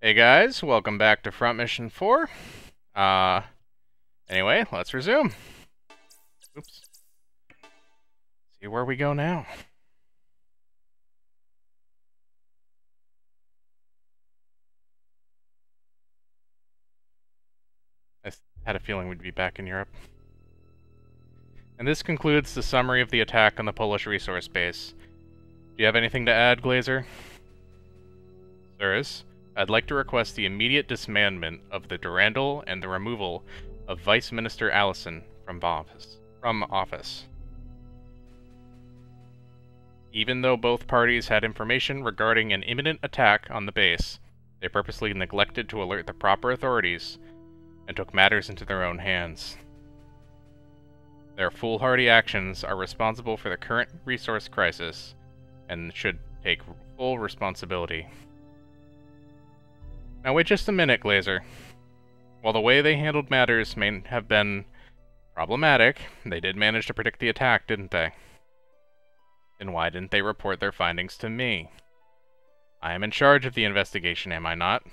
Hey guys, welcome back to Front Mission 4. Anyway, let's resume. Oops. See where we go now. I had a feeling we'd be back in Europe. And this concludes the summary of the attack on the Polish resource base. Do you have anything to add, Glazer? Sirs, I'd like to request the immediate dismantlement of the Durandal and the removal of Vice Minister Allison from office. Even though both parties had information regarding an imminent attack on the base, they purposely neglected to alert the proper authorities and took matters into their own hands. Their foolhardy actions are responsible for the current resource crisis and should take full responsibility. Now wait just a minute, Glazer. While the way they handled matters may have been problematic, they did manage to predict the attack, didn't they? Then why didn't they report their findings to me? I am in charge of the investigation, am I not?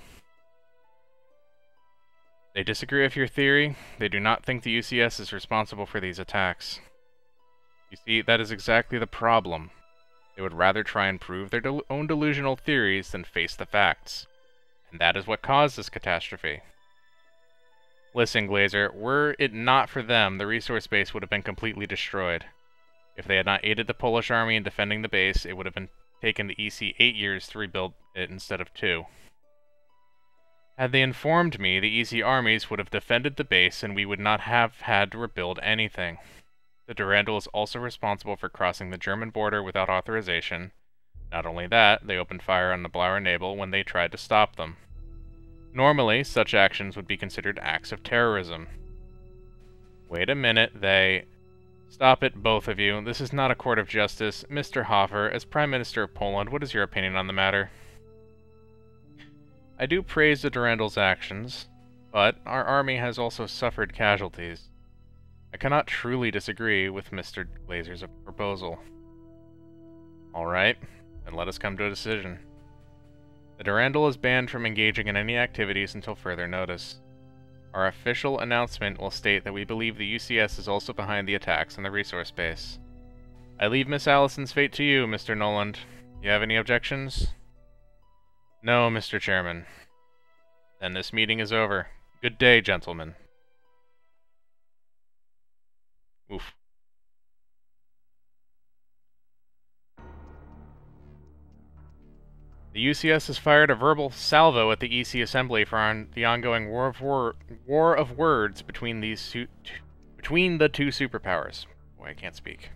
They disagree with your theory. They do not think the UCS is responsible for these attacks. You see, that is exactly the problem. They would rather try and prove their own delusional theories than face the facts. And that is what caused this catastrophe. Listen, Glazer, were it not for them, the resource base would have been completely destroyed. If they had not aided the Polish army in defending the base, it would have taken the EC 8 years to rebuild it instead of 2. Had they informed me, the EC armies would have defended the base and we would not have had to rebuild anything. The Durandal is also responsible for crossing the German border without authorization. Not only that, they opened fire on the Blauer Nebel when they tried to stop them. Normally, such actions would be considered acts of terrorism. Wait a minute, Stop it, both of you. This is not a court of justice. Mr. Hofer, as Prime Minister of Poland, what is your opinion on the matter? I do praise the Durandal's actions, but our army has also suffered casualties. I cannot truly disagree with Mr. Glazer's proposal. Alright, then let us come to a decision. The Durandal is banned from engaging in any activities until further notice. Our official announcement will state that we believe the UCS is also behind the attacks on the resource base. I leave Miss Allison's fate to you, Mr. Noland. You have any objections? No, Mr. Chairman. Then this meeting is over. Good day, gentlemen. Oof. The UCS has fired a verbal salvo at the EC Assembly for the ongoing war of words between the two superpowers. Boy, I can't speak.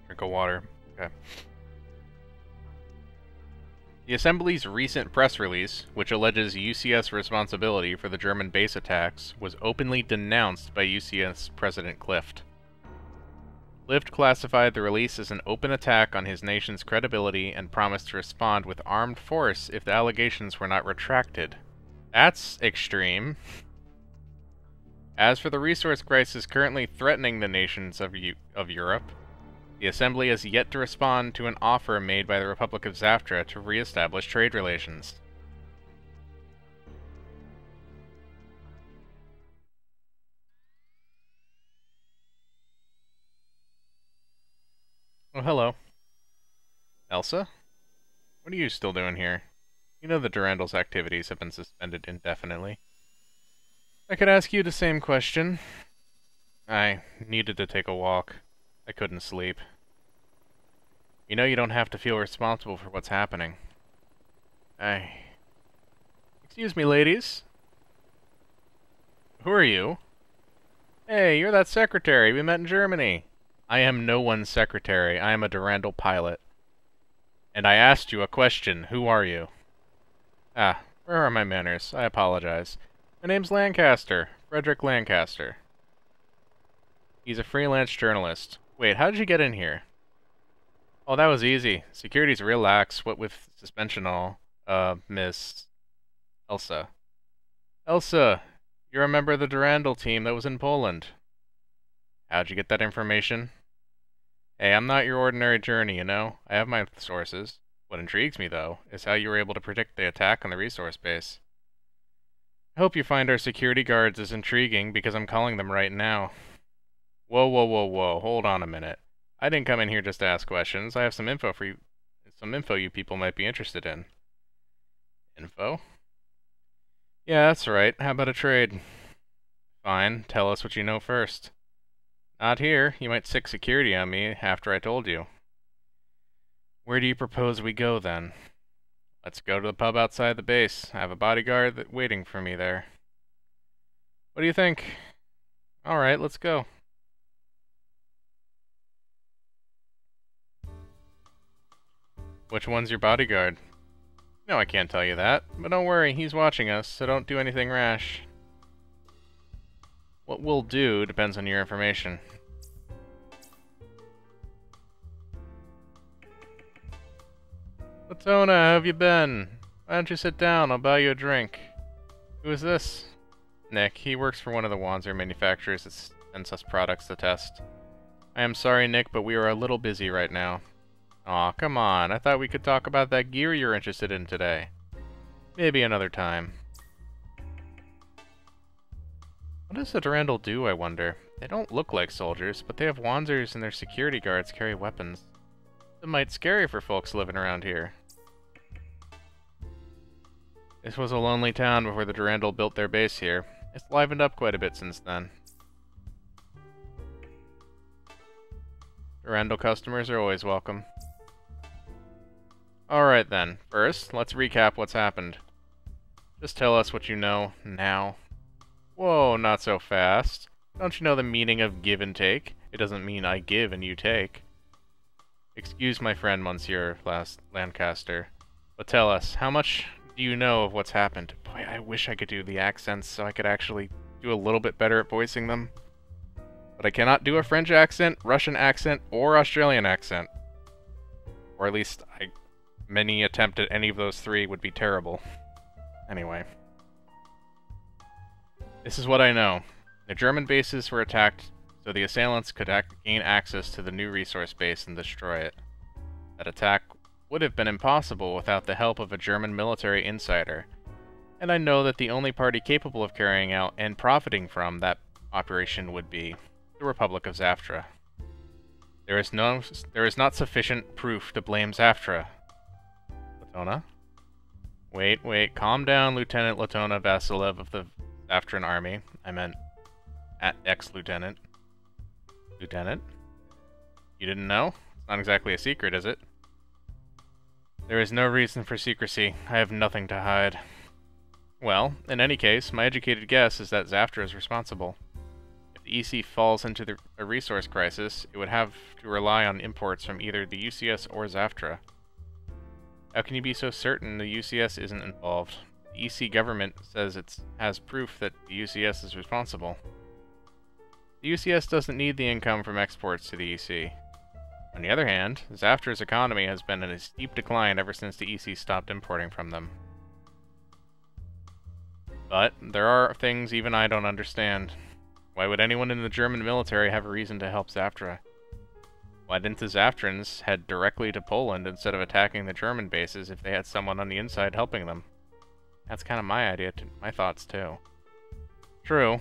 Drink of water. Okay. The Assembly's recent press release, which alleges UCS responsibility for the German base attacks, was openly denounced by UCS President Clift. Clift classified the release as an open attack on his nation's credibility and promised to respond with armed force if the allegations were not retracted. That's extreme. As for the resource crisis currently threatening the nations of Europe, the Assembly has yet to respond to an offer made by the Republic of Zaftra to re-establish trade relations. Oh, hello. Elsa? What are you still doing here? You know the Durandal's activities have been suspended indefinitely. I could ask you the same question. I needed to take a walk. I couldn't sleep. You know you don't have to feel responsible for what's happening. Excuse me, ladies. Who are you? Hey, you're that secretary we met in Germany. I am no one's secretary. I am a Durandal pilot. And I asked you a question. Who are you? Ah, where are my manners? I apologize. My name's Lancaster. Frederick Lancaster. He's a freelance journalist. Wait, how did you get in here? Oh, that was easy. Security's real lax, what with suspension all. Miss... Elsa. Elsa! You're a member of the Durandal team that was in Poland. How'd you get that information? Hey, I'm not your ordinary journey, you know? I have my sources. What intrigues me, though, is how you were able to predict the attack on the resource base. I hope you find our security guards as intriguing, because I'm calling them right now. Whoa, whoa, whoa, whoa, hold on a minute. I didn't come in here just to ask questions. I have some info for you. Some info you people might be interested in. Info? Yeah, that's right. How about a trade? Fine, tell us what you know first. Not here. You might sick security on me after I told you. Where do you propose we go, then? Let's go to the pub outside the base. I have a bodyguard waiting for me there. What do you think? Alright, let's go. Which one's your bodyguard? No, I can't tell you that. But don't worry, he's watching us, so don't do anything rash. What we'll do depends on your information. Latona, how have you been? Why don't you sit down? I'll buy you a drink. Who is this? Nick. He works for one of the Wanzer manufacturers that sends us products to test. I am sorry, Nick, but we are a little busy right now. Aw, come on. I thought we could talk about that gear you're interested in today. Maybe another time. What does the Durandal do, I wonder? They don't look like soldiers, but they have Wanzers and their security guards carry weapons. It might be scary for folks living around here. This was a lonely town before the Durandal built their base here. It's livened up quite a bit since then. Durandal customers are always welcome. Alright then, first, let's recap what's happened. Just tell us what you know, now. Whoa, not so fast. Don't you know the meaning of give and take? It doesn't mean I give and you take. Excuse my friend, Monsieur Lancaster, but tell us, how much do you know of what's happened? Boy, I wish I could do the accents so I could actually do a little bit better at voicing them. But I cannot do a French accent, Russian accent, or Australian accent. Or at least, many attempt at any of those three would be terrible. Anyway. This is what I know. The German bases were attacked so the assailants could gain access to the new resource base and destroy it. That attack would have been impossible without the help of a German military insider, and I know that the only party capable of carrying out and profiting from that operation would be the Republic of Zaftra. There is not sufficient proof to blame Zaftra. Latona? Wait, calm down, Lieutenant Latona Vasilev of the Zaftran Army. I meant ex-lieutenant. Lieutenant? You didn't know? It's not exactly a secret, is it? There is no reason for secrecy. I have nothing to hide. Well, in any case, my educated guess is that Zaftra is responsible. If the EC falls into a resource crisis, it would have to rely on imports from either the UCS or Zaftra. How can you be so certain the UCS isn't involved? The EC government says it has proof that the UCS is responsible. The UCS doesn't need the income from exports to the EC. On the other hand, Zaftra's economy has been in a steep decline ever since the EC stopped importing from them. But there are things even I don't understand. Why would anyone in the German military have a reason to help Zaftra? Why didn't the Zaftrans head directly to Poland instead of attacking the German bases if they had someone on the inside helping them? That's kind of my thoughts too. True.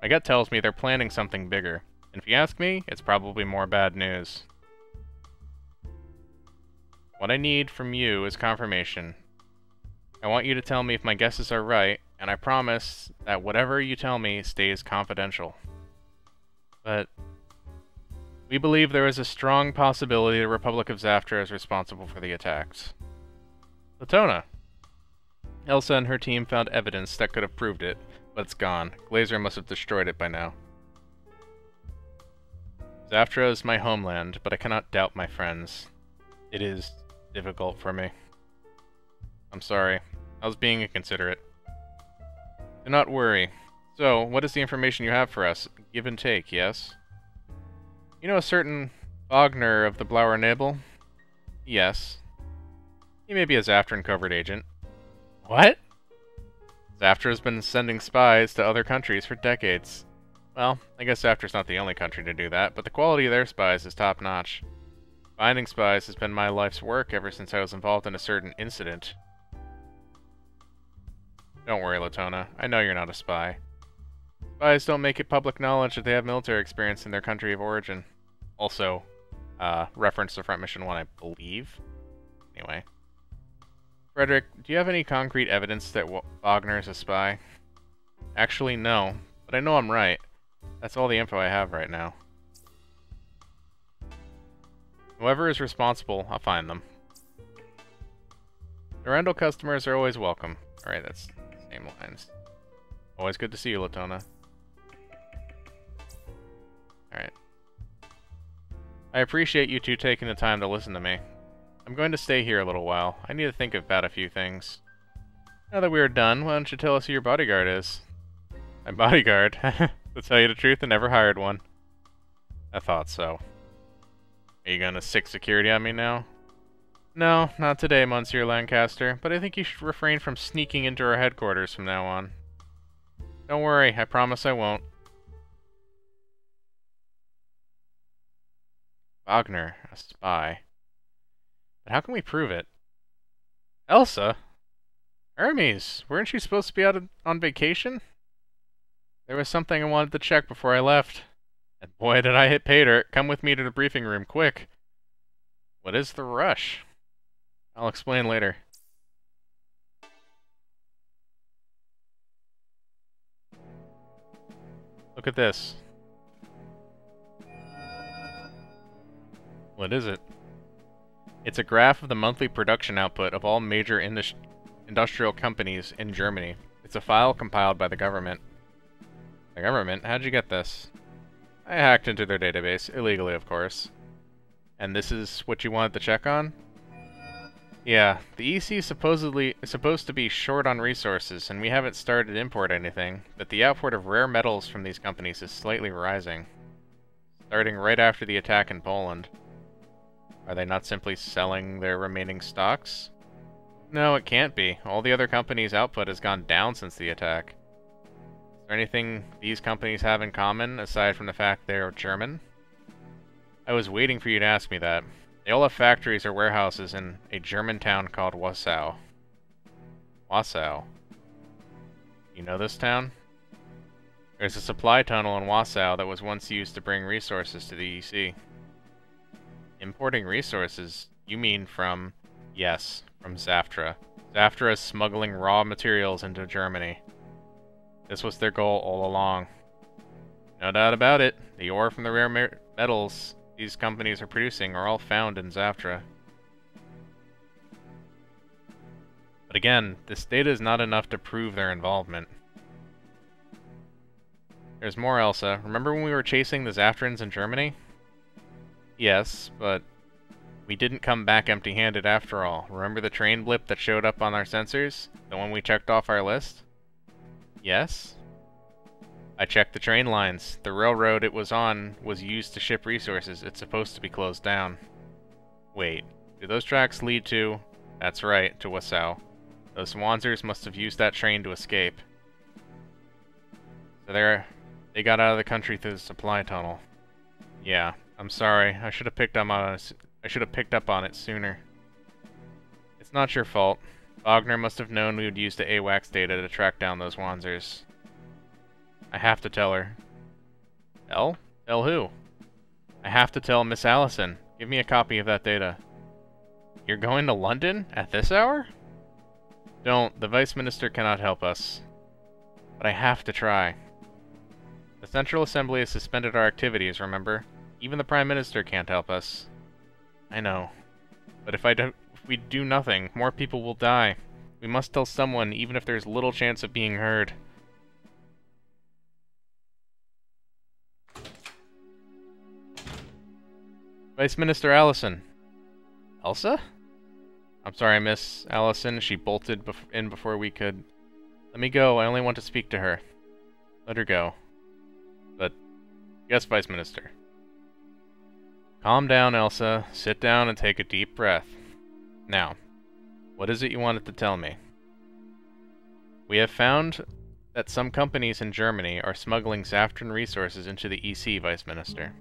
My gut tells me they're planning something bigger. And if you ask me, it's probably more bad news. What I need from you is confirmation. I want you to tell me if my guesses are right, and I promise that whatever you tell me stays confidential. But we believe there is a strong possibility the Republic of Zaftra is responsible for the attacks. Latona! Elsa and her team found evidence that could have proved it, but it's gone. Glazer must have destroyed it by now. Zaftra is my homeland, but I cannot doubt my friends. It is difficult for me. I'm sorry. I was being inconsiderate. Do not worry. So, what is the information you have for us? Give and take, yes? You know a certain Wagner of the Blauer Nebel? Yes. He may be a Zaftran covert agent. What? Zaftra has been sending spies to other countries for decades. Well, I guess Zaftra's not the only country to do that, but the quality of their spies is top-notch. Finding spies has been my life's work ever since I was involved in a certain incident. Don't worry, Latona. I know you're not a spy. Spies don't make it public knowledge that they have military experience in their country of origin. Also, reference to Front Mission 1, I believe. Anyway. Frederick, do you have any concrete evidence that Wagner is a spy? Actually, no. But I know I'm right. That's all the info I have right now. Whoever is responsible, I'll find them. Durandal customers are always welcome. Alright, that's the same lines. Always good to see you, Latona. Alright. I appreciate you two taking the time to listen to me. I'm going to stay here a little while. I need to think about a few things. Now that we are done, why don't you tell us who your bodyguard is? My bodyguard? To tell you the truth, I never hired one. I thought so. Are you gonna sick security on me now? No, not today, Monsieur Lancaster, but I think you should refrain from sneaking into our headquarters from now on. Don't worry, I promise I won't. Wagner, a spy. But how can we prove it? Elsa? Hermes, weren't you supposed to be out on vacation? There was something I wanted to check before I left. And boy, did I hit pay dirt. Come with me to the briefing room, quick. What is the rush? I'll explain later. Look at this. What is it? It's a graph of the monthly production output of all major industrial companies in Germany. It's a file compiled by the government. The government? How'd you get this? I hacked into their database, illegally of course. And this is what you wanted to check on? Yeah, the EC is supposed to be short on resources, and we haven't started to import anything, but the output of rare metals from these companies is slightly rising. Starting right after the attack in Poland. Are they not simply selling their remaining stocks? No, it can't be. All the other companies' output has gone down since the attack. Is there anything these companies have in common, aside from the fact they're German? I was waiting for you to ask me that. They all have factories or warehouses in a German town called Wausau. Wausau? You know this town? There's a supply tunnel in Wausau that was once used to bring resources to the EC. Importing resources? You mean from... Yes, from Zaftra. Zaftra is smuggling raw materials into Germany. This was their goal all along. No doubt about it. The ore from the rare metals these companies are producing are all found in Zaftra. But again, this data is not enough to prove their involvement. There's more, Elsa. Remember when we were chasing the Zaftrans in Germany? Yes, but we didn't come back empty-handed after all. Remember the train blip that showed up on our sensors? The one we checked off our list? Yes? I checked the train lines. The railroad it was on was used to ship resources. It's supposed to be closed down. Wait, do those tracks lead to... That's right, to Wausau. Those Wanzers must have used that train to escape. So they got out of the country through the supply tunnel. Yeah, I'm sorry. I should have picked up on it sooner. It's not your fault. Wagner must have known we would use the AWACS data to track down those Wanzers. I have to tell her. Tell? Tell who? I have to tell Miss Allison. Give me a copy of that data. You're going to London? At this hour? Don't. The Vice Minister cannot help us. But I have to try. The Central Assembly has suspended our activities, remember? Even the Prime Minister can't help us. I know. But if we do nothing, more people will die. We must tell someone, even if there's little chance of being heard. Vice Minister Allison. Elsa? I'm sorry, Miss Allison. She bolted in before we could... Let me go. I only want to speak to her. Let her go. But... Yes, Vice Minister. Calm down, Elsa. Sit down and take a deep breath. Now, what is it you wanted to tell me? We have found that some companies in Germany are smuggling Zaftran resources into the EC, Vice Minister.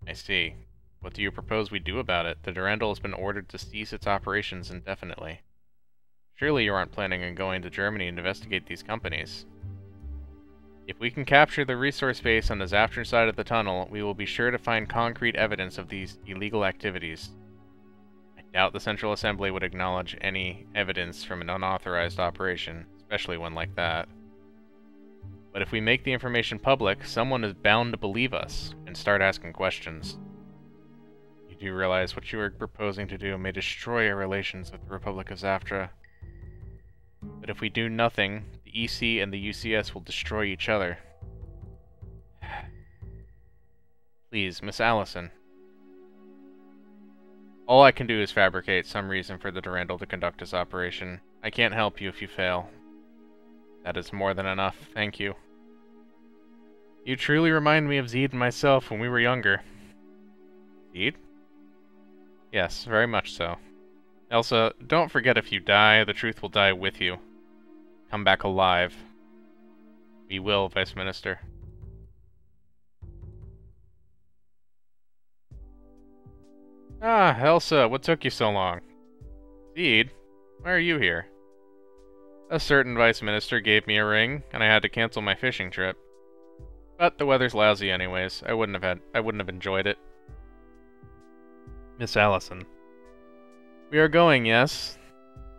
I see. What do you propose we do about it? The Durandal has been ordered to cease its operations indefinitely. Surely you aren't planning on going to Germany to investigate these companies. If we can capture the resource base on the Zaftran side of the tunnel, we will be sure to find concrete evidence of these illegal activities. I doubt the Central Assembly would acknowledge any evidence from an unauthorized operation, especially one like that. But if we make the information public, someone is bound to believe us and start asking questions. You do realize what you are proposing to do may destroy our relations with the Republic of Zaftra. But if we do nothing, the EC and the UCS will destroy each other. Please, Miss Allison. All I can do is fabricate some reason for the Durandal to conduct this operation. I can't help you if you fail. That is more than enough, thank you. You truly remind me of Zeed and myself when we were younger. Zeed? Yes, very much so. Elsa, don't forget if you die, the truth will die with you. Come back alive. We will, Vice Minister. Ah, Elsa, what took you so long? Zeed, why are you here? A certain Vice Minister gave me a ring, and I had to cancel my fishing trip. But the weather's lousy anyways. I wouldn't have enjoyed it. Miss Allison. We are going, yes?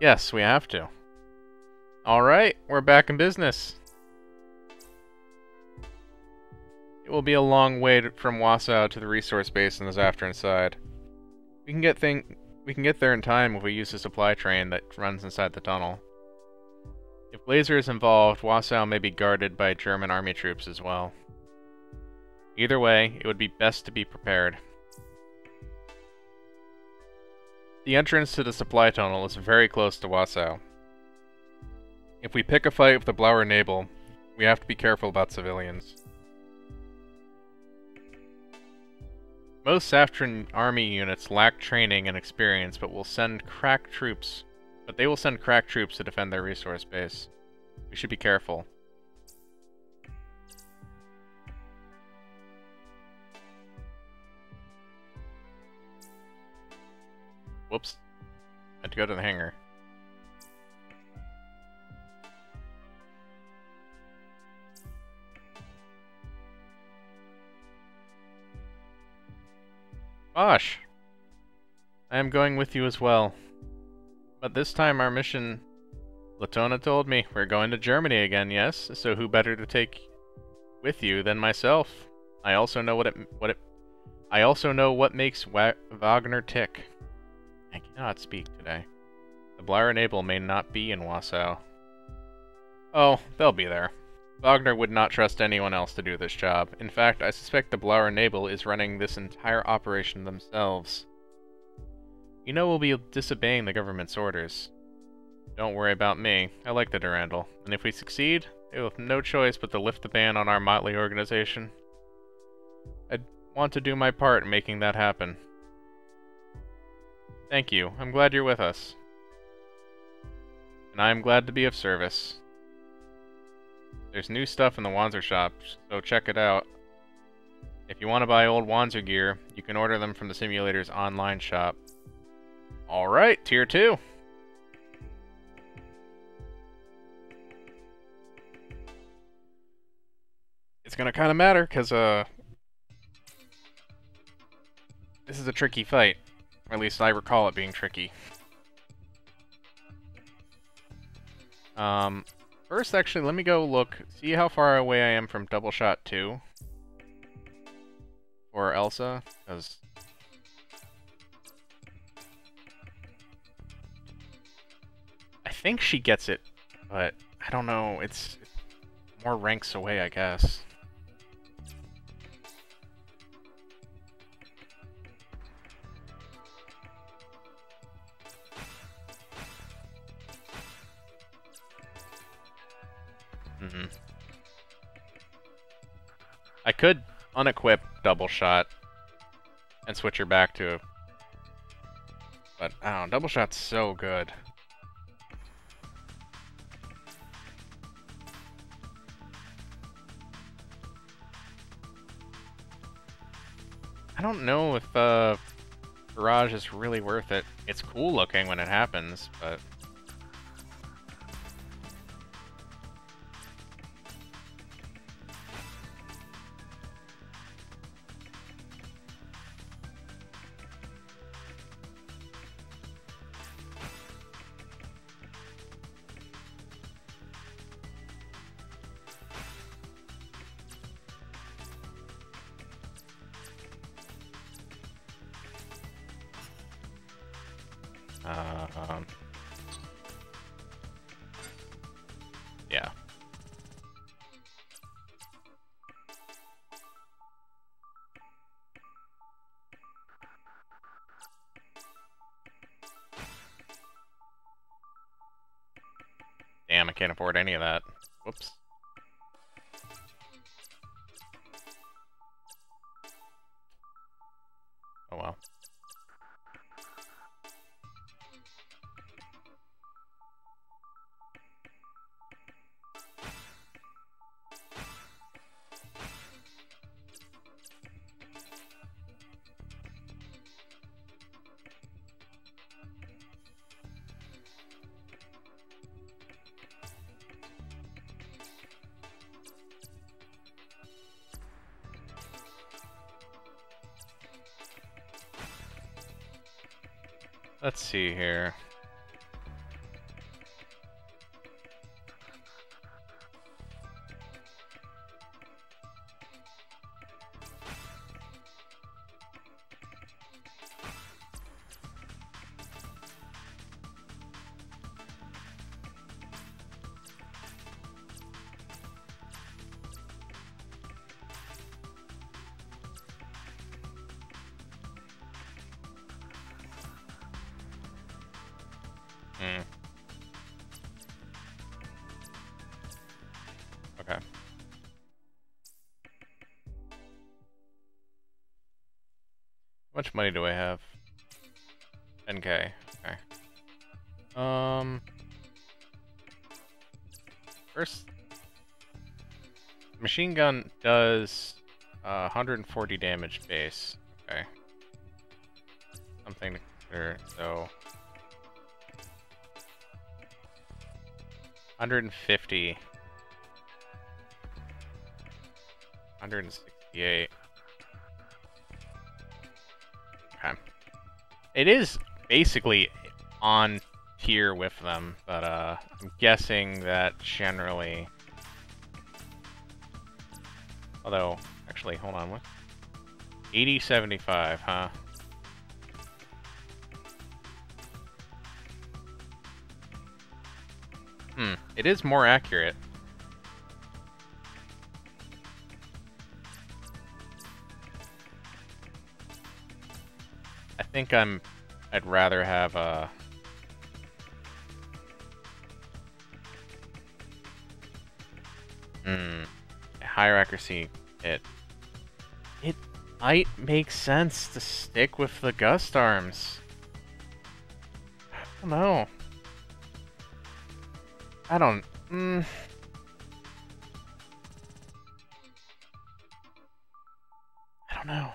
Yes, we have to. Alright, we're back in business. It will be a long wait from Wasau to the resource base on the Zaftran side. We can get there in time if we use the supply train that runs inside the tunnel. If Blazer is involved, Wasau may be guarded by German army troops as well. Either way, it would be best to be prepared. The entrance to the supply tunnel is very close to Wasau. If we pick a fight with the Blauer Nebel, we have to be careful about civilians. Most Zaftran army units lack training and experience, but they will send crack troops to defend their resource base. We should be careful. Whoops. I had to go to the hangar. Bosch! I am going with you as well. But this time our mission... Latona told me, we're going to Germany again, yes? So who better to take with you than myself? I also know what makes Wagner tick. I cannot speak today. The Blauer Nebel may not be in Wasau. Oh, they'll be there. Wagner would not trust anyone else to do this job. In fact, I suspect the Blauer Nebel is running this entire operation themselves. You know we'll be disobeying the government's orders. Don't worry about me. I like the Durandal. And if we succeed, we will have no choice but to lift the ban on our motley organization. I want to do my part in making that happen. Thank you. I'm glad you're with us. And I am glad to be of service. There's new stuff in the Wanzer shop, so check it out. If you want to buy old Wanzer gear, you can order them from the simulator's online shop. Alright, Tier 2. It's gonna kinda matter, because, this is a tricky fight. Or at least I recall it being tricky. First, actually, let me go look, see how far away I am from Double Shot 2. For Elsa, because... I think she gets it, but I don't know, it's more ranks away, I guess. I could unequip Double Shot and switch her back to... But, I don't know, Double Shot's so good. don't know if Barrage is really worth it. It's cool looking when it happens, but... yeah. Damn, I can't afford any of that. Whoops. Oh well. Let's see here. Okay. How much money do I have? 10K. Okay. First, machine gun does 140 damage base. Okay. Something to consider. So 150. 168. Okay. It is basically on tier with them, but I'm guessing that generally... Although, actually, hold on, what? 80-75, huh? It is more accurate. I think I'd rather have a... a higher accuracy hit. It might make sense to stick with the gust arms. I don't know. I don't... I don't know.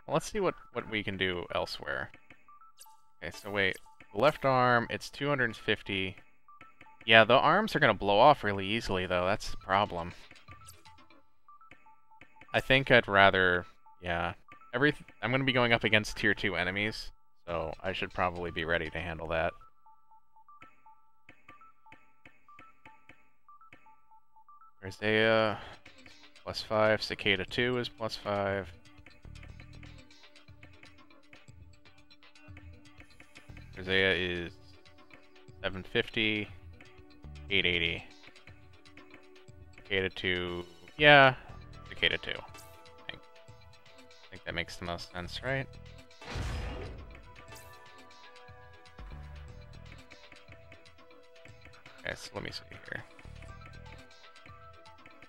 Well, let's see what we can do elsewhere. Okay, so wait. The left arm, it's 250. Yeah, the arms are going to blow off really easily, though. That's the problem. I think I'd rather... Yeah. I'm going to be going up against tier 2 enemies, so I should probably be ready to handle that. Isaiah, +5. Cicada 2 is +5. Isaiah is 750. 880. Cicada 2. Yeah, Cicada 2. I think that makes the most sense, right? Okay, so let me see here.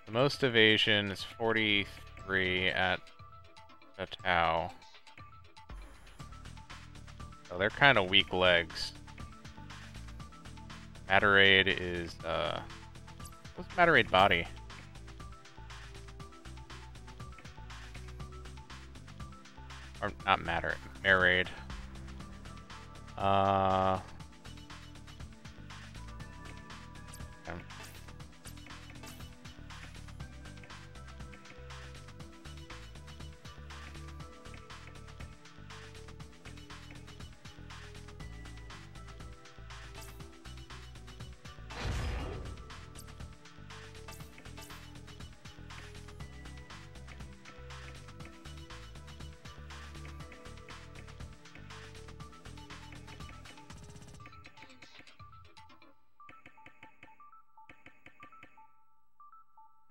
The most evasion is 43 at the Tau. So they're kind of weak legs. Matter-Aid is, what's Matter-Aid body? Or not matter, Marade. Okay.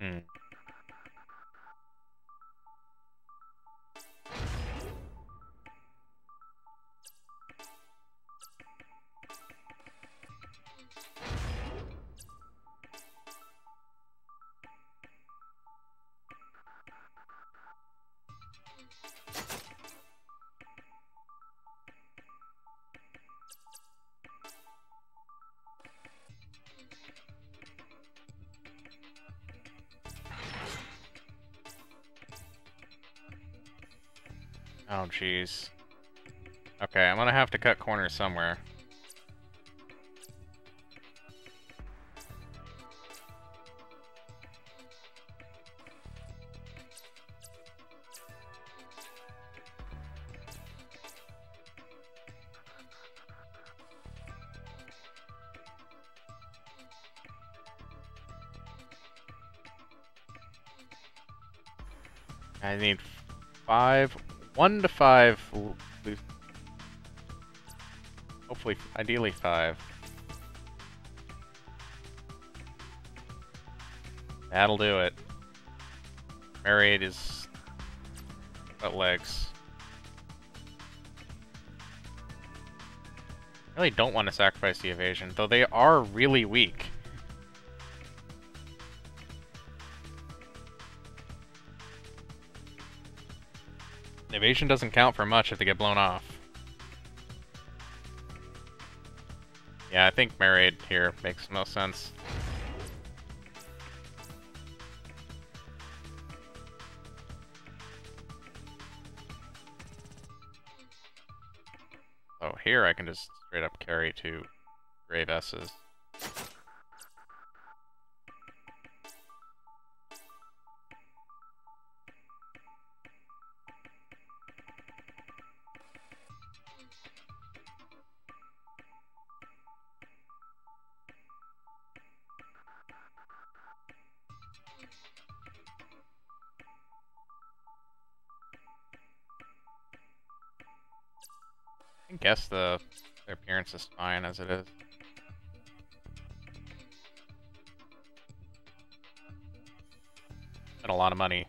Hmm. Oh, jeez. Okay, I'm gonna have to cut corners somewhere. I need 5, 1 to 5, hopefully, ideally 5. That'll do it. Marade is got legs. I really don't want to sacrifice the evasion, though they are really weak. Evasion doesn't count for much if they get blown off. Yeah, I think Marade here makes most sense. Oh, here I can just straight up carry 2 Grave S's. I guess their appearance is fine as it is. And a lot of money.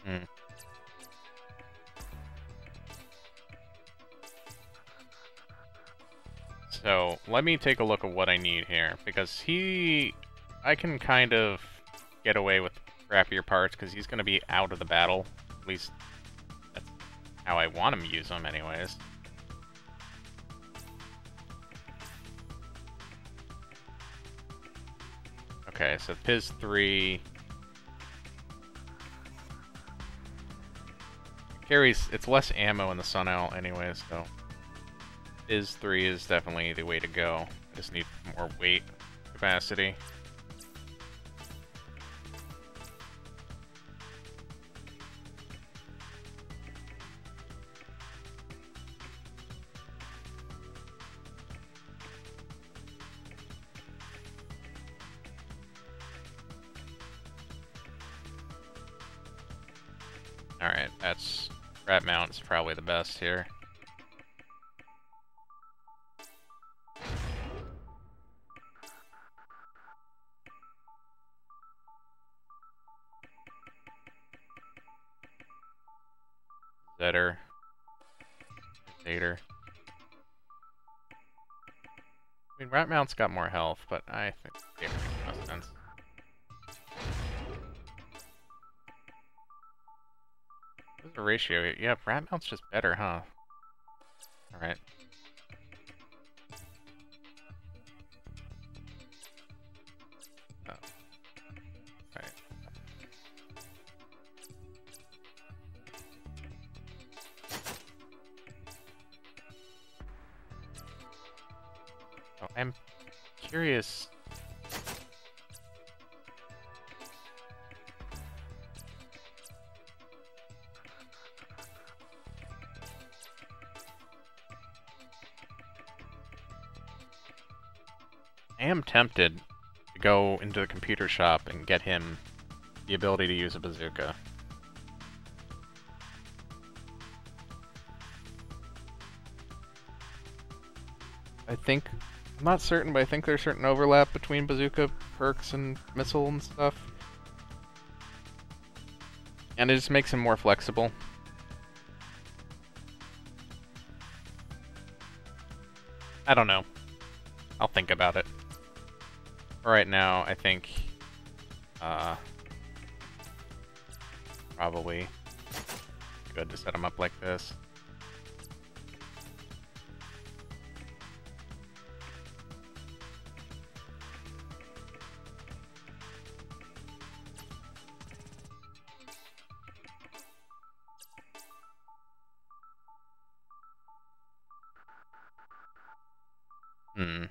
Hmm. So, let me take a look at what I need here, because I can kind of get away with crappier parts, because he's going to be out of the battle. At least, that's how I want him to use them anyways. Okay, so Piz 3... it's less ammo in the Sun Owl anyways, so... Piz 3 is definitely the way to go. I just need more weight capacity. Alright, that's... Rat Mount's probably the best here. Zetter. Zader. I mean, Rat Mount's got more health, but I think Zader makes most sense. What's the ratio? Yeah, Rat Mount's just better, huh? Alright. Oh, I'm curious. I am tempted to go into the computer shop and get him the ability to use a bazooka. I'm not certain, but I think there's certain overlap between bazooka perks and missile and stuff. And it just makes him more flexible. I don't know. I'll think about it. For right now, I think probably good to set him up like this. Hmm.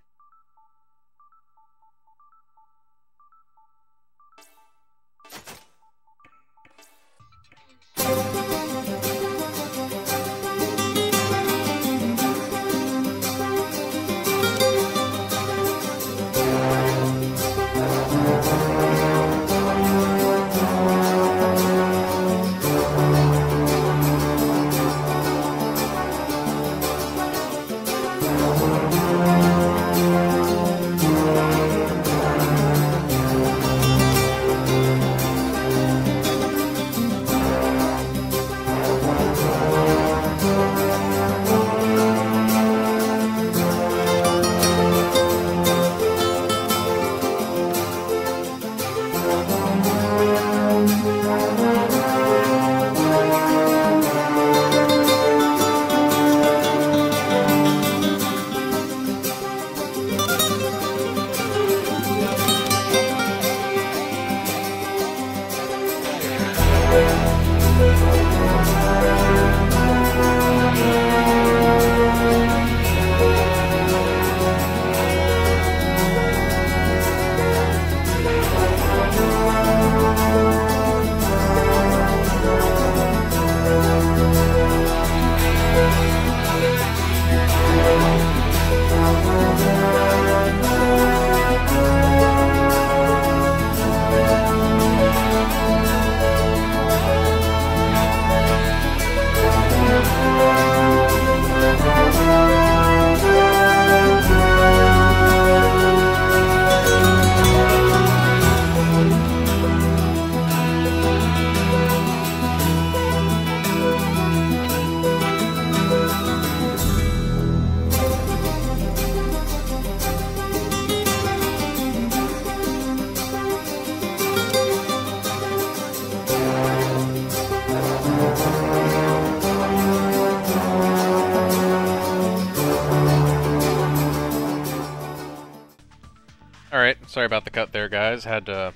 Alright, sorry about the cut there, guys. Had to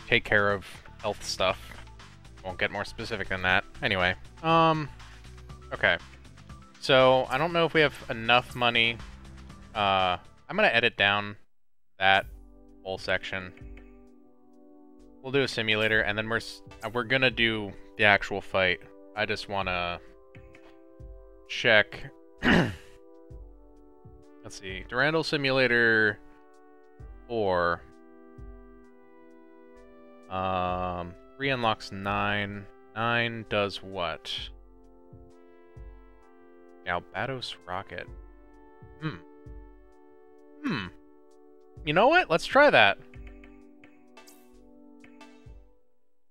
take care of health stuff. Won't get more specific than that. Anyway, okay. So, I don't know if we have enough money. I'm gonna edit down that whole section. We'll do a simulator, and then we're gonna do the actual fight. I just wanna check. Let's see, Durandal Simulator 4. 3 unlocks 9. 9 does what? Galbatos Rocket. You know what? Let's try that.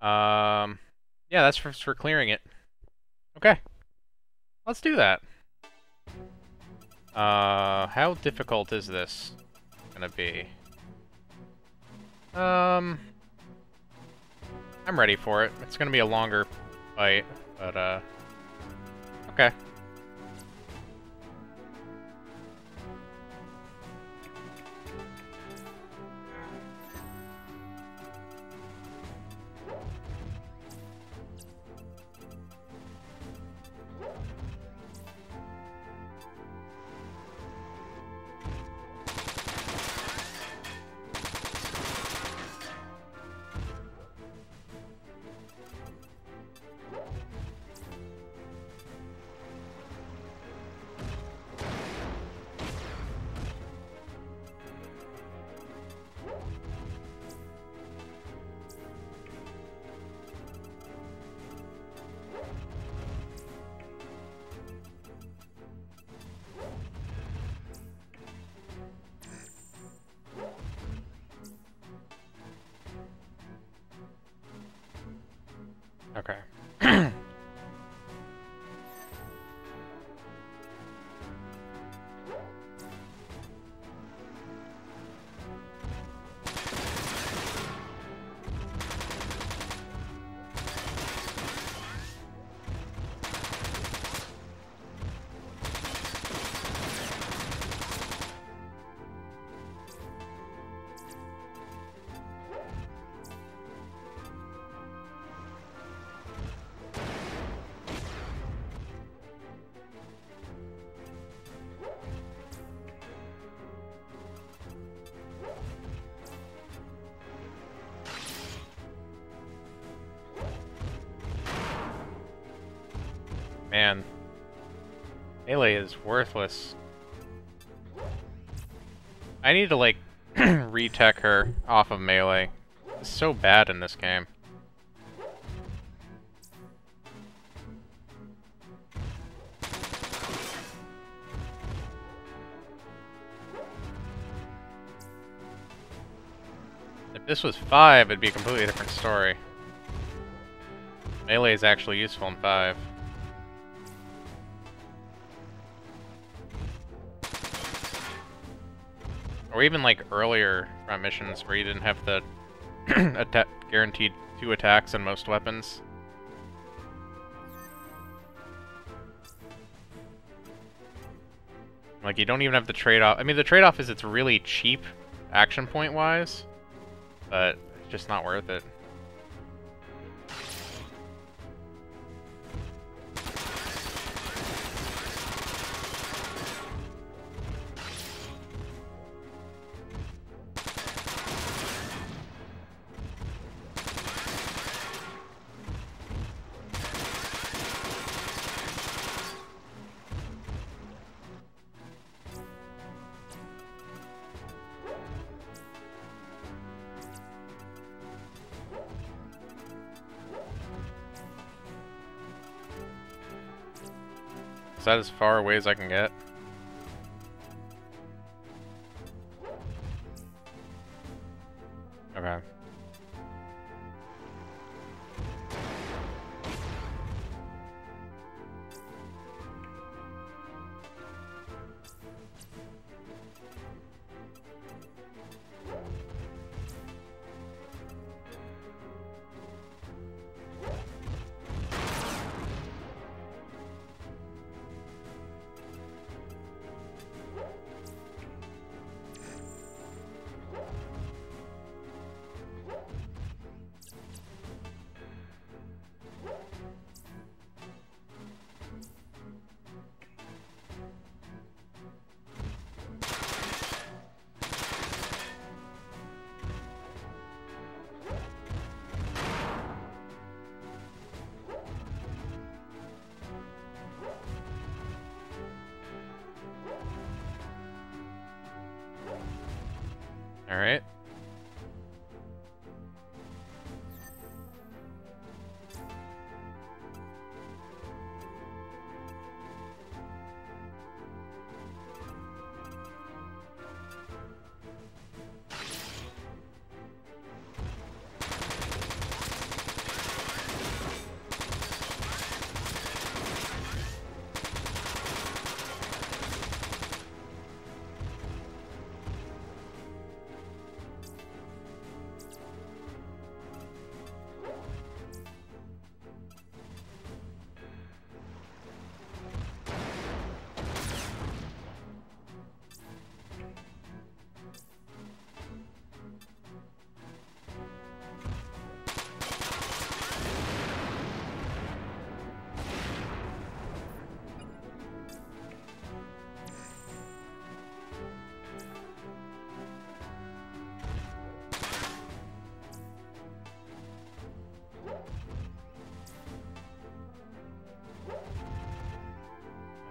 Yeah, that's for clearing it. Okay. Let's do that. How difficult is this gonna be? I'm ready for it. It's gonna be a longer fight, but, okay. Okay. Man, melee is worthless. I need to, like, re-tech her off of melee. It's so bad in this game. If this was 5, it'd be a completely different story. Melee is actually useful in 5. Or even like earlier missions where you didn't have the guaranteed 2 attacks on most weapons. Like you don't even have the trade-off. I mean, the trade-off is it's really cheap action point wise, but it's just not worth it. Is that as far away as I can get? Okay. All right.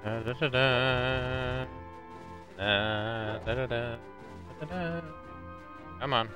Da da da da. Da da da da. Da da. Come on.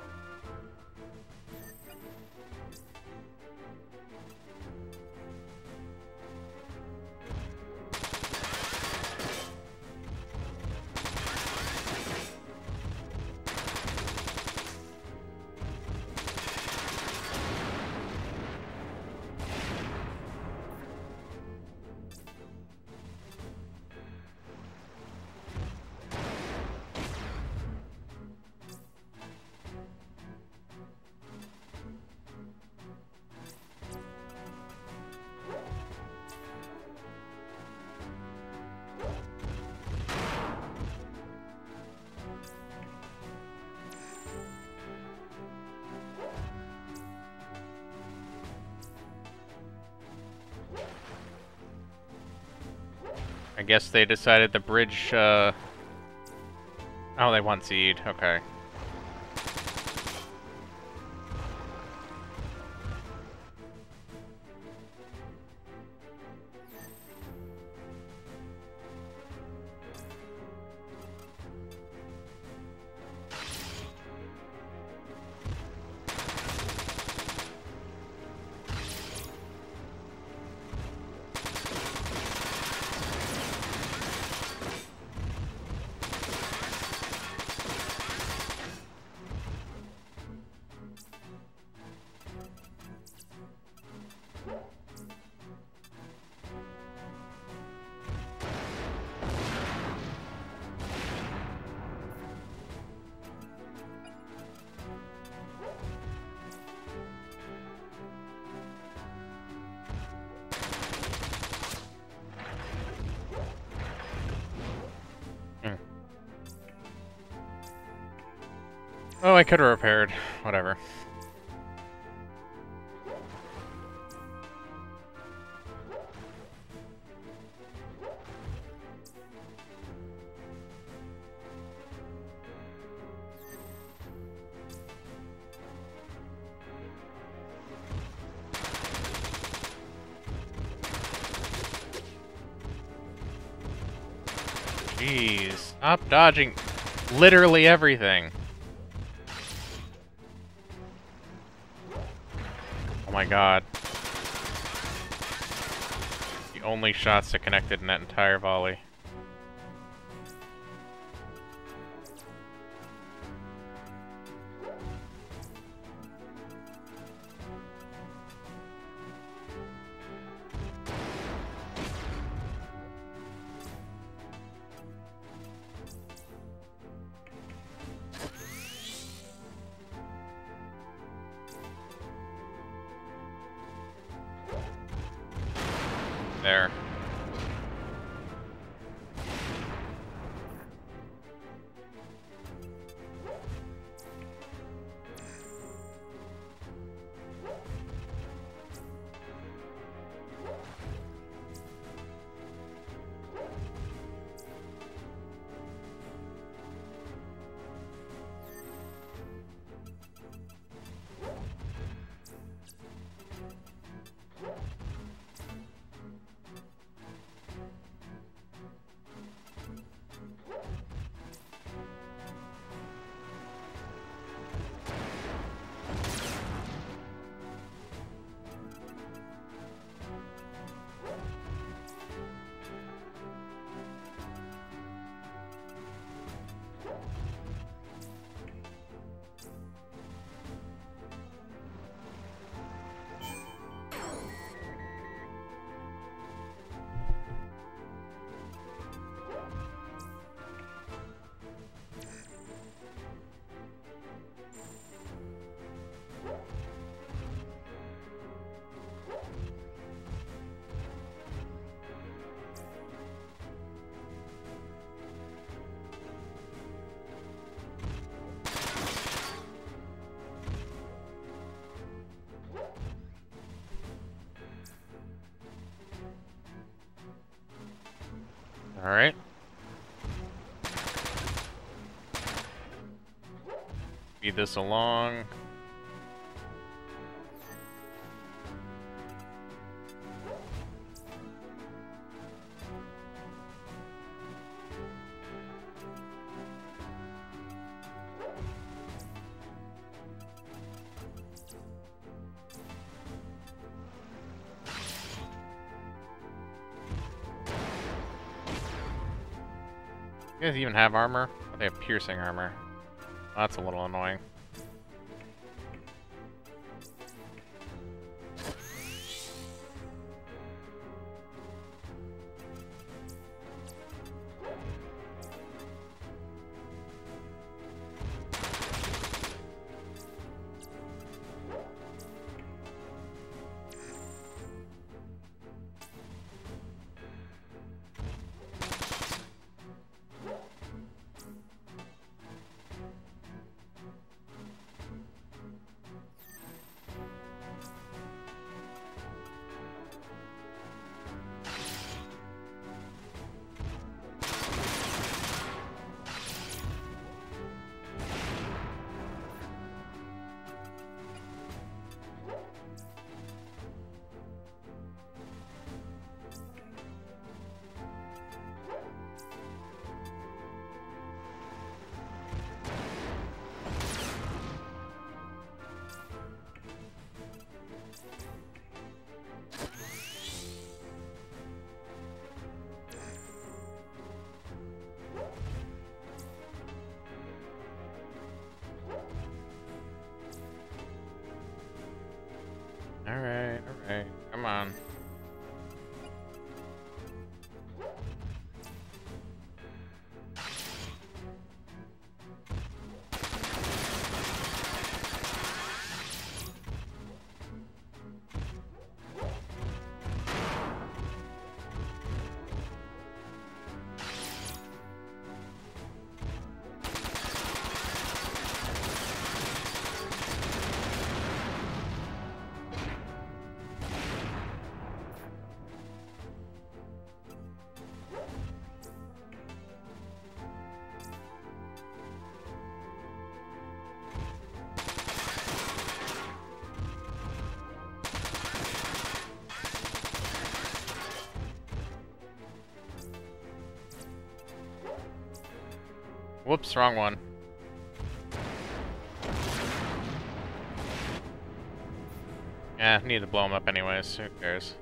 I guess they decided the bridge, Oh, they want seed. Okay. Oh, I could have repaired. Whatever. Jeez. Stop dodging literally everything. Oh my god. The only shots that connected in that entire volley. There. Alright. Speed this along. You guys even have armor? Oh, they have piercing armor. Oh, that's a little annoying. Whoops, wrong one. Yeah, need to blow him up anyways, who cares?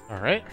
All right.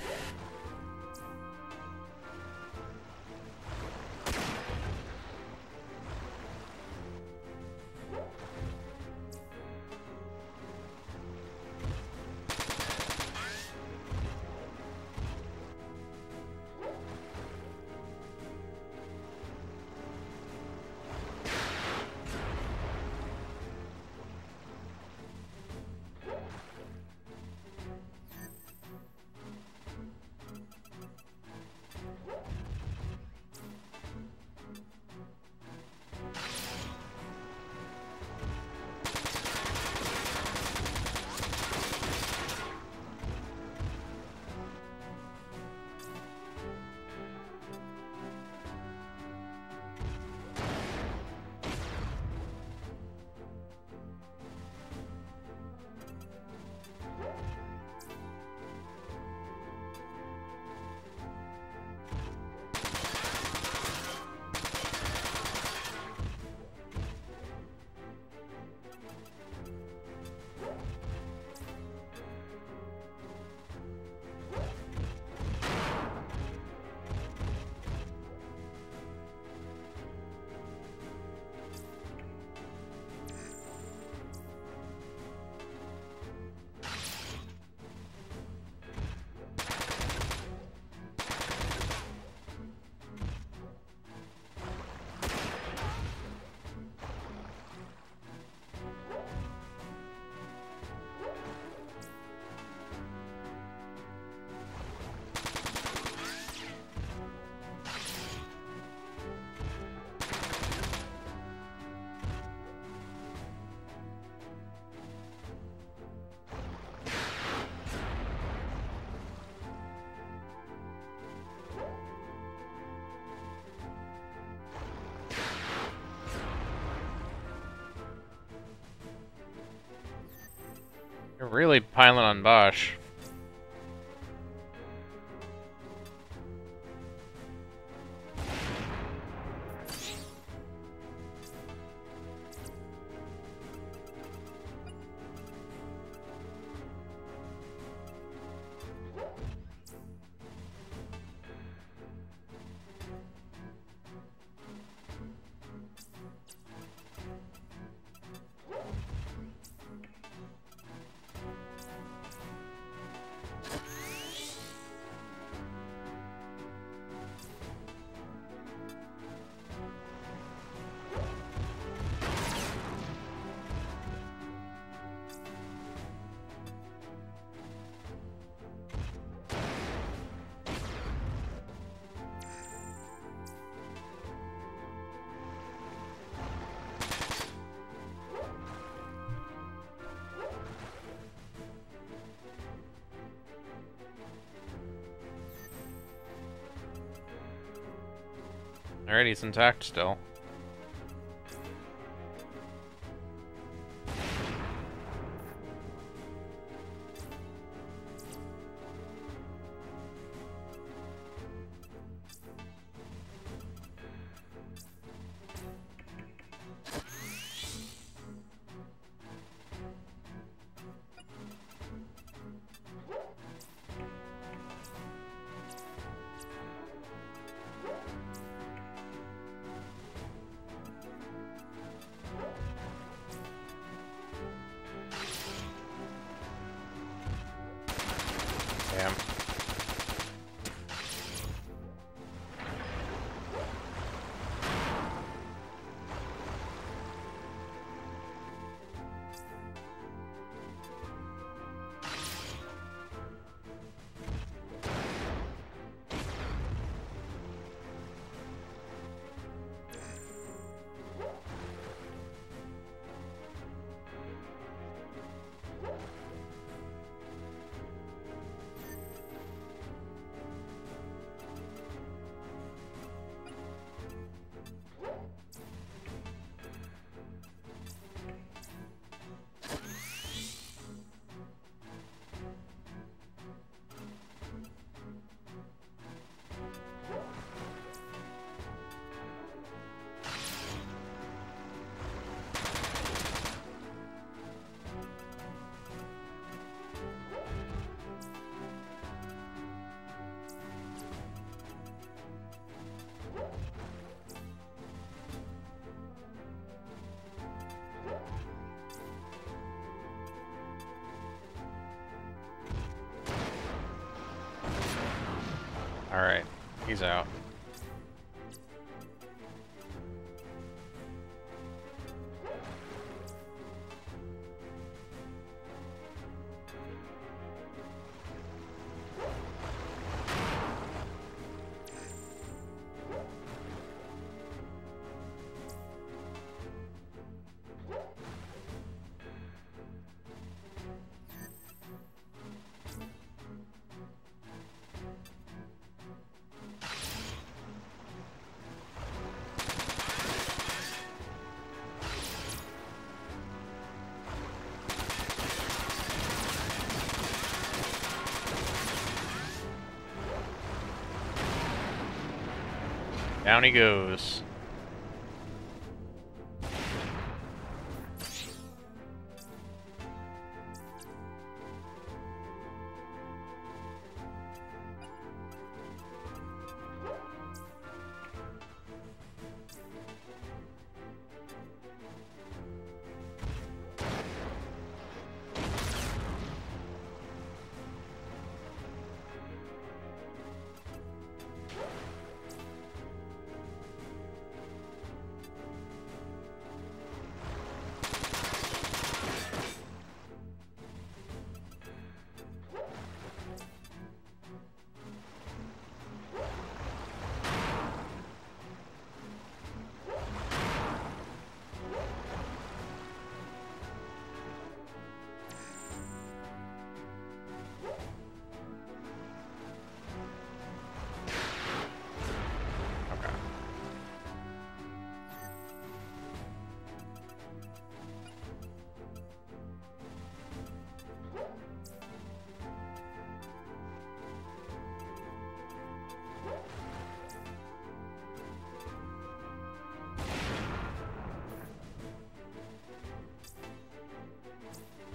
You're really piling on Bosch. Alright, he's intact still. He's out. Down he goes.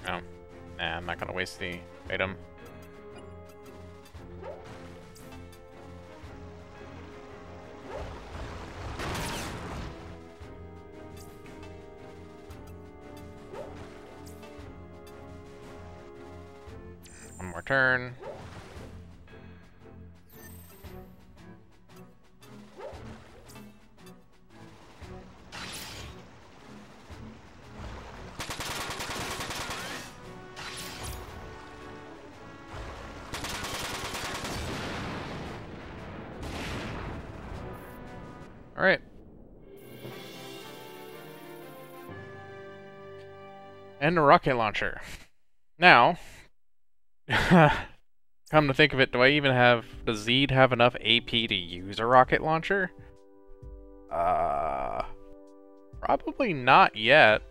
Oh. Nah, I'm not gonna waste the item. One more turn. All right. And a rocket launcher. Now, come to think of it, does Zed have enough AP to use a rocket launcher? Probably not yet.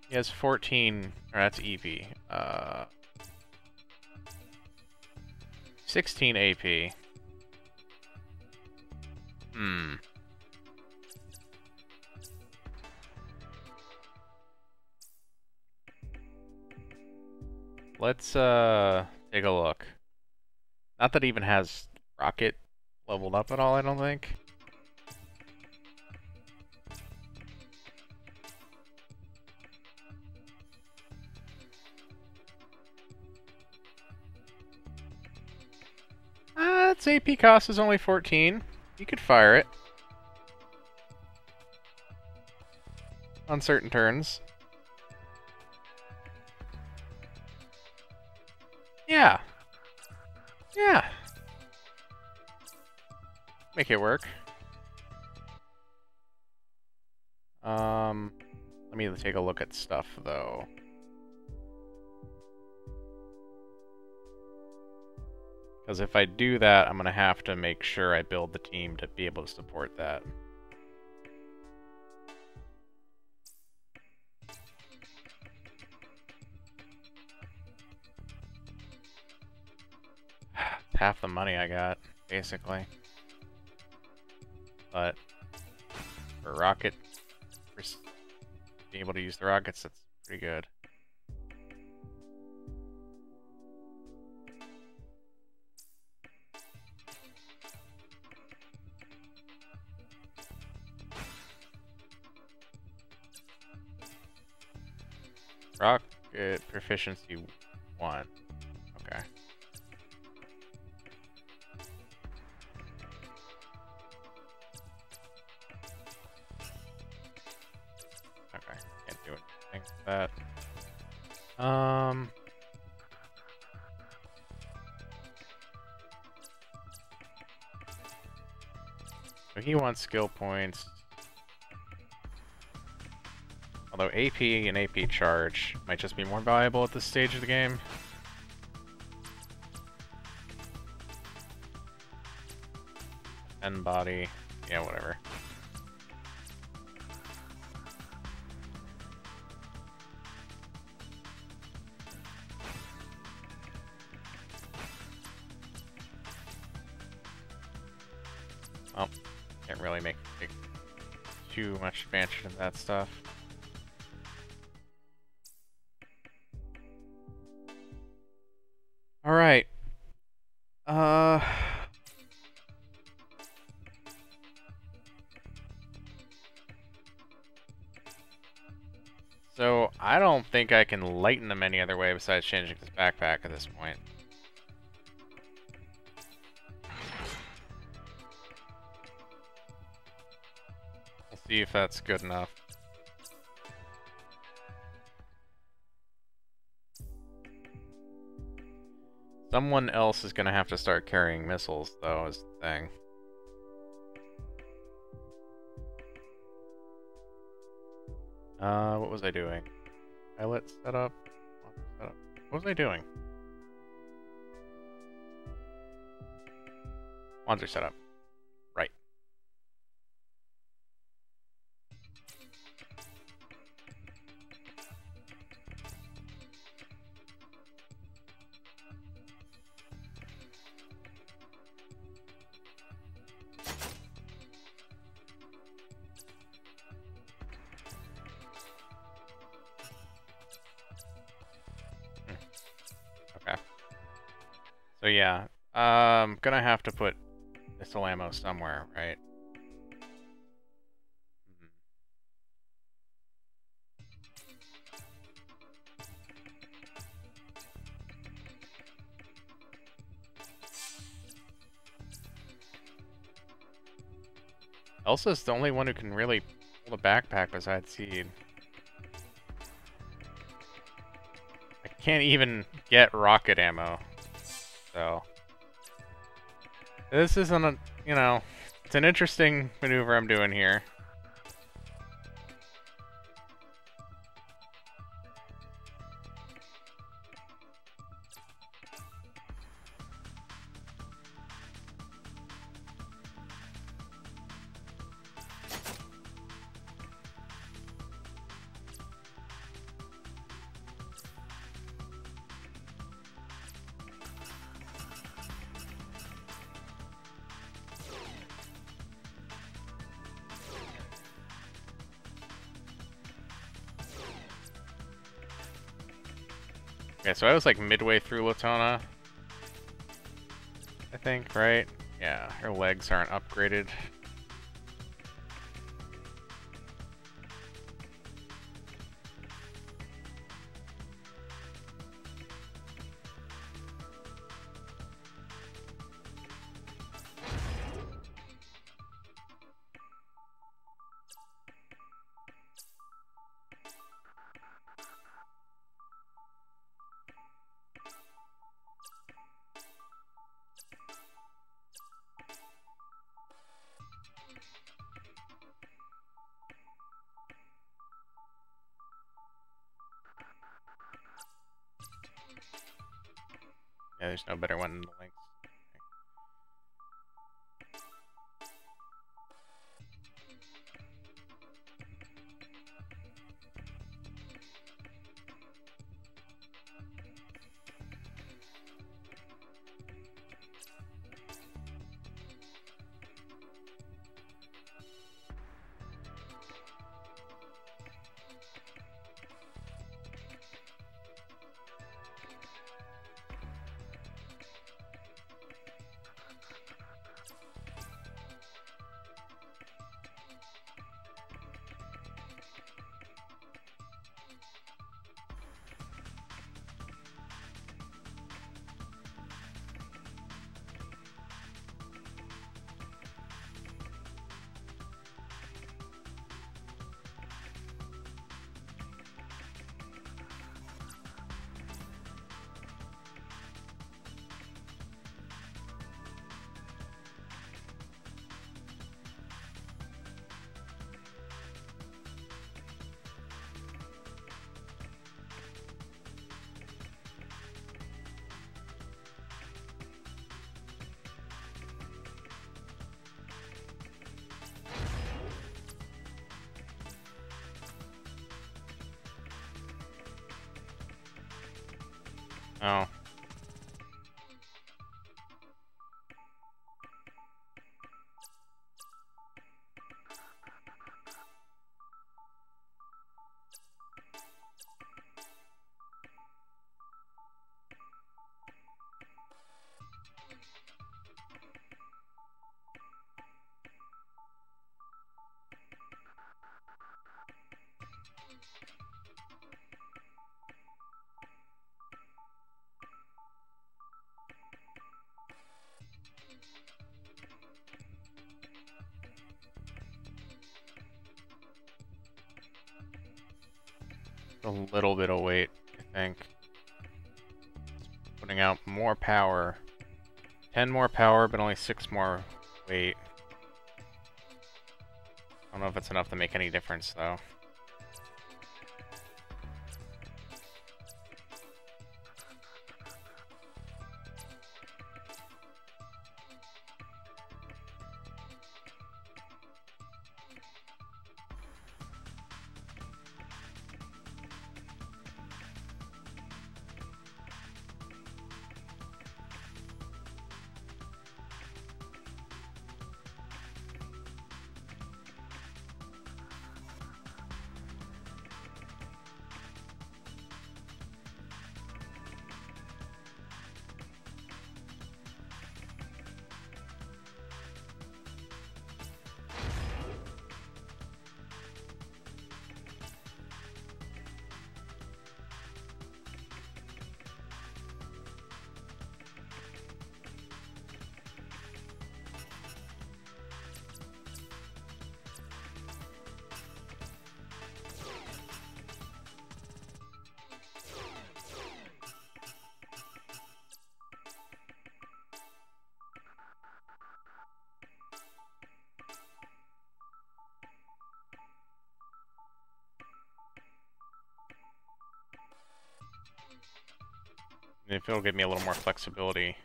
He has 14, or that's EP. 16 AP. Let's take a look. Not that it even has rocket leveled up at all, I don't think. Its AP cost is only 14. You could fire it. On certain turns. Yeah. Yeah. Make it work. Let me take a look at stuff, though. Because if I do that, I'm going to have to make sure I build the team to be able to support that. Half the money I got, basically. But for rocket, for being able to use the rockets, that's pretty good. Rocket proficiency 1. Okay. that. So he wants skill points. Although AP and AP charge might just be more valuable at this stage of the game. And body, yeah, whatever. Well, can't really make too much advantage of that stuff. All right. So I don't think I can lighten them any other way besides changing this backpack at this point. We'll see if that's good enough. Someone else is gonna have to start carrying missiles, though, is the thing. What was I doing? Pilot setup? What was I doing? Monster setup. Right. Okay. So yeah, gonna have to put missile ammo somewhere, right? Elsa's the only one who can really pull the backpack besides Seed. I can't even get rocket ammo, so this isn't a, you know, it's an interesting maneuver I'm doing here. Okay, so I was like midway through Latona, I think, right? Yeah, her legs aren't upgraded. Yeah, there's no better one than the Lynx. Oh. A little bit of weight, I think. Putting out more power. 10 more power, but only 6 more weight. I don't know if it's enough to make any difference, though. If it'll give me a little more flexibility.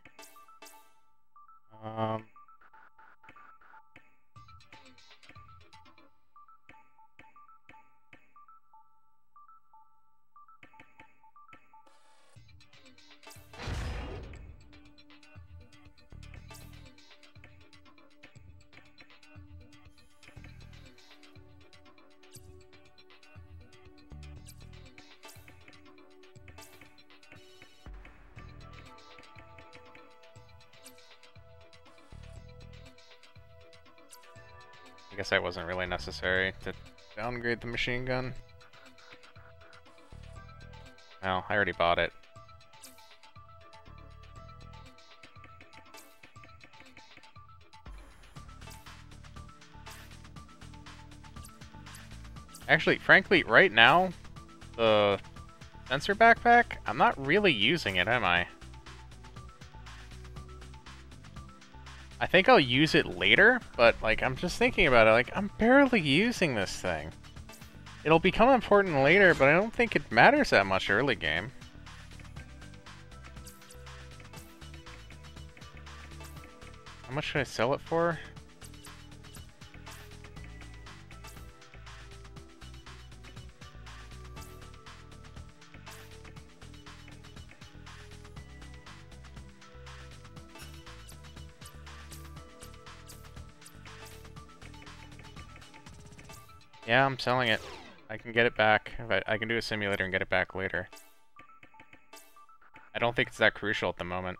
I guess that wasn't really necessary to downgrade the machine gun. Well, I already bought it. Actually, frankly, right now, the sensor backpack, I'm not really using it, am I? I think I'll use it later, but, like, I'm just thinking about it, like, I'm barely using this thing. It'll become important later, but I don't think it matters that much early game. How much should I sell it for? Yeah, I'm selling it. I can get it back. I can do a simulator and get it back later. I don't think it's that crucial at the moment.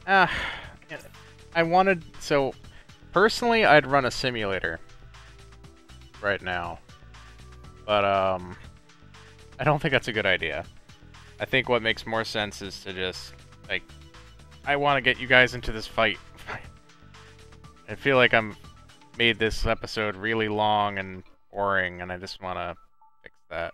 I wanted... So, personally, I'd run a simulator right now. But, I don't think that's a good idea. I think what makes more sense is to just, like... I want to get you guys into this fight. I feel like I'm made this episode really long and boring, and I just want to fix that.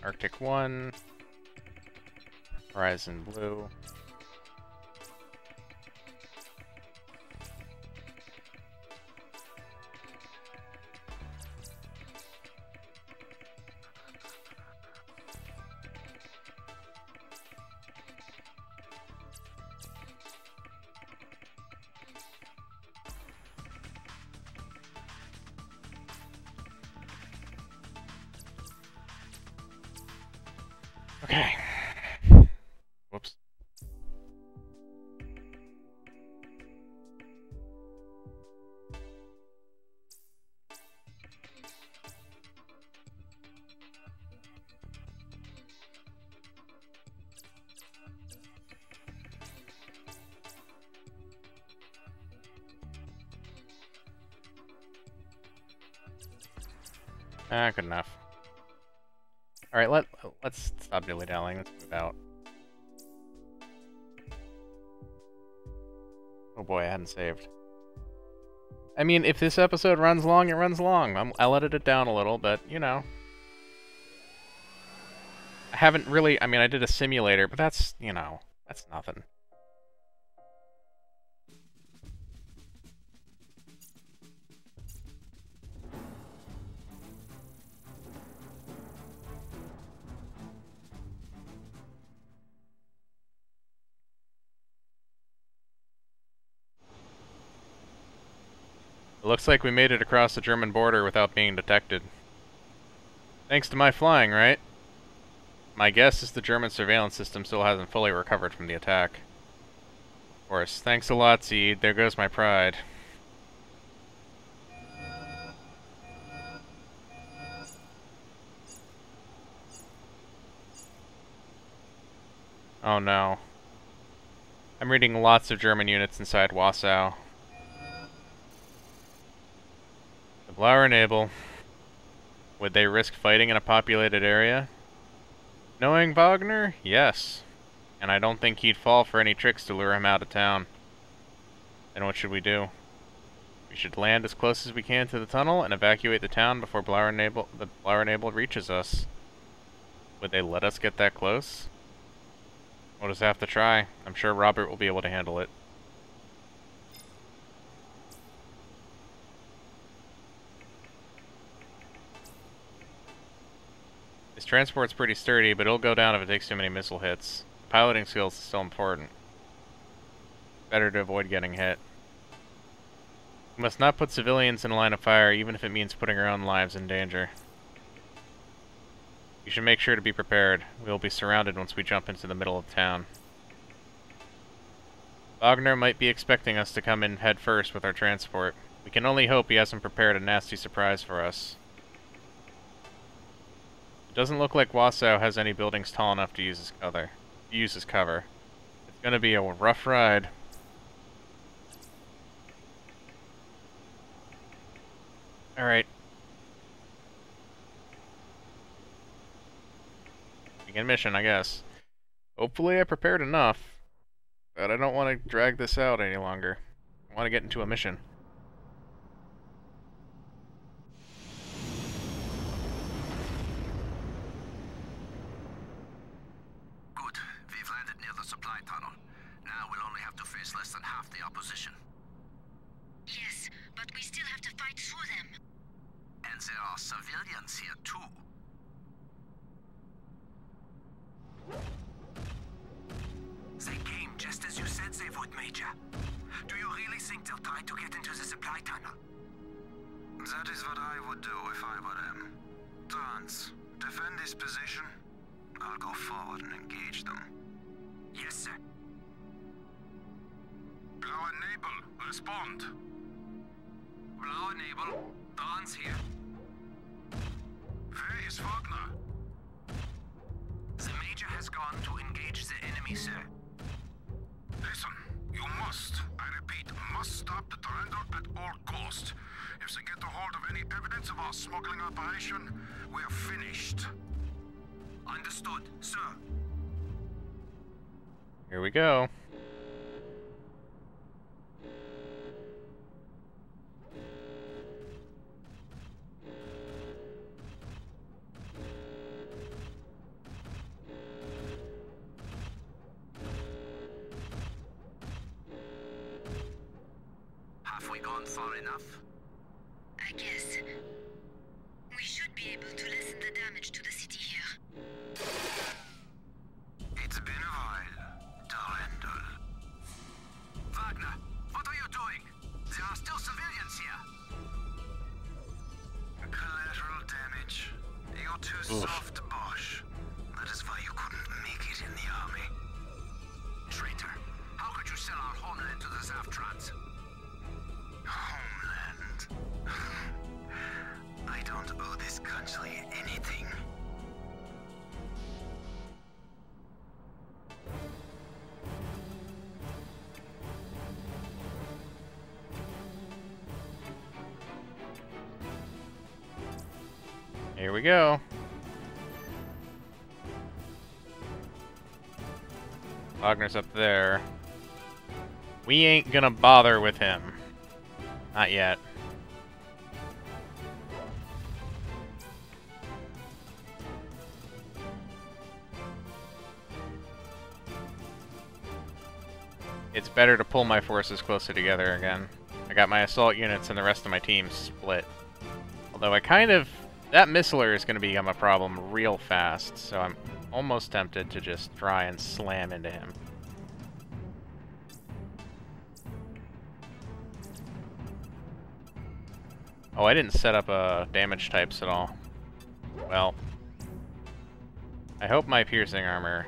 Arctic 1, Horizon Blue. Okay. Whoops. Ah, good enough. Alright, let's stop dilly-dallying. Let's move out. Oh boy, I hadn't saved. I mean, if this episode runs long, it runs long. I'll edit it down a little, but, you know. I haven't really... I mean, I did a simulator, but that's, you know, that's nothing. It looks like we made it across the German border without being detected. Thanks to my flying, right? My guess is the German surveillance system still hasn't fully recovered from the attack. Of course, thanks a lot, Seed. There goes my pride. Oh no. I'm reading lots of German units inside Wausau. The Blauernebel. Would they risk fighting in a populated area? Knowing Wagner? Yes. And I don't think he'd fall for any tricks to lure him out of town. Then what should we do? We should land as close as we can to the tunnel and evacuate the town before the Blauernebel reaches us. Would they let us get that close? We'll just have to try. I'm sure Robert will be able to handle it. His transport's pretty sturdy, but it'll go down if it takes too many missile hits. Piloting skills is still important. Better to avoid getting hit. We must not put civilians in line of fire, even if it means putting our own lives in danger. We should make sure to be prepared. We will be surrounded once we jump into the middle of town. Wagner might be expecting us to come in head first with our transport. We can only hope he hasn't prepared a nasty surprise for us. It doesn't look like Wausau has any buildings tall enough to use as cover. It's gonna be a rough ride. Alright. Begin mission, I guess. Hopefully I prepared enough. But I don't want to drag this out any longer. I want to get into a mission. Good. We've landed near the supply tunnel. Now we'll only have to face less than half the opposition. Yes, but we still have to fight through them. there are civilians here too. They came just as you said they would, Major. Do you really think they'll try to get into the supply tunnel? That is what I would do if I were them. Trans, defend this position. I'll go forward and engage them. Yes, sir. Blauer Nebel, respond. Blauer Nebel, Trans here. Where is Wagner? The Major has gone to engage the enemy, sir. Listen, you must, I repeat, must stop the Durandal at all costs. If they get a hold of any evidence of our smuggling operation, we're finished. Understood, sir. Here we go. Have we gone far enough? I guess. We should be able to lessen the damage to the city here. It's been a while, Durandal. Wagner, what are you doing? There are still civilians here. Collateral damage. You're too soft, Bosch. That is why you couldn't make it in the army. Traitor, how could you sell our homeland to the Zavtrans? Homeland? I don't owe this country anything. Here we go. Wagner's up there. We ain't gonna bother with him. Not yet. It's better to pull my forces closer together again. I got my assault units and the rest of my team split. Although I kind of... That missiler is going to become a problem real fast, so I'm almost tempted to just try and slam into him. Oh, I didn't set up damage types at all. Well, I hope my piercing armor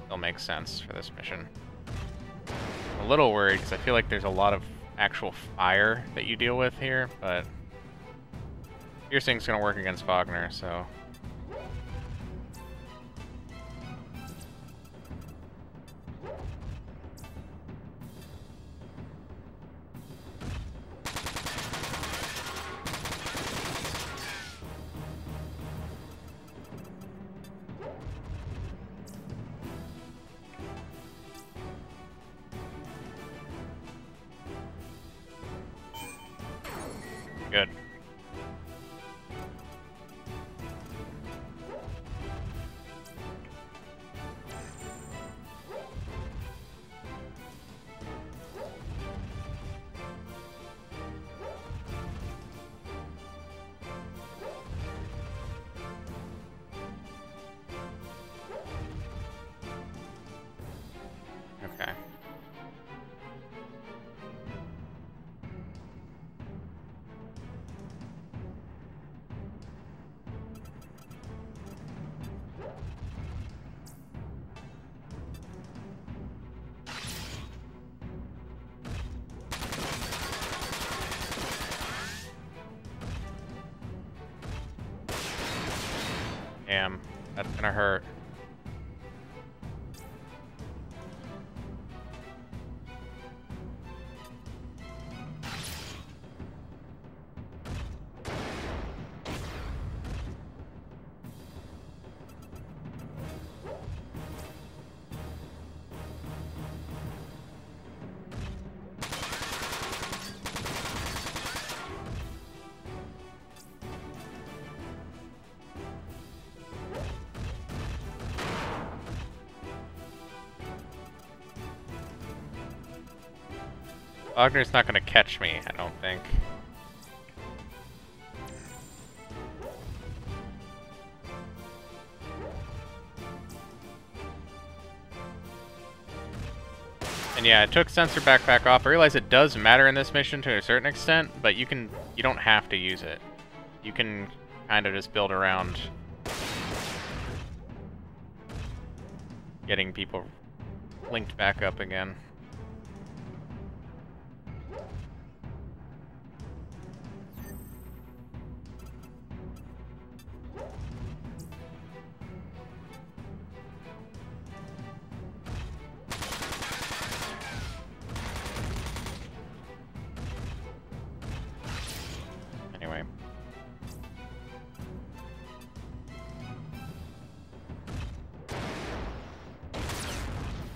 still makes sense for this mission. I'm a little worried because I feel like there's a lot of actual fire that you deal with here, but piercing's gonna work against Wagner, so. Good. Okay. Damn, that's gonna hurt. Wagner's not gonna catch me, I don't think. And yeah, I took sensor backpack off. I realize it does matter in this mission to a certain extent, but you don't have to use it. You can kind of just build around getting people linked back up again. Anyway.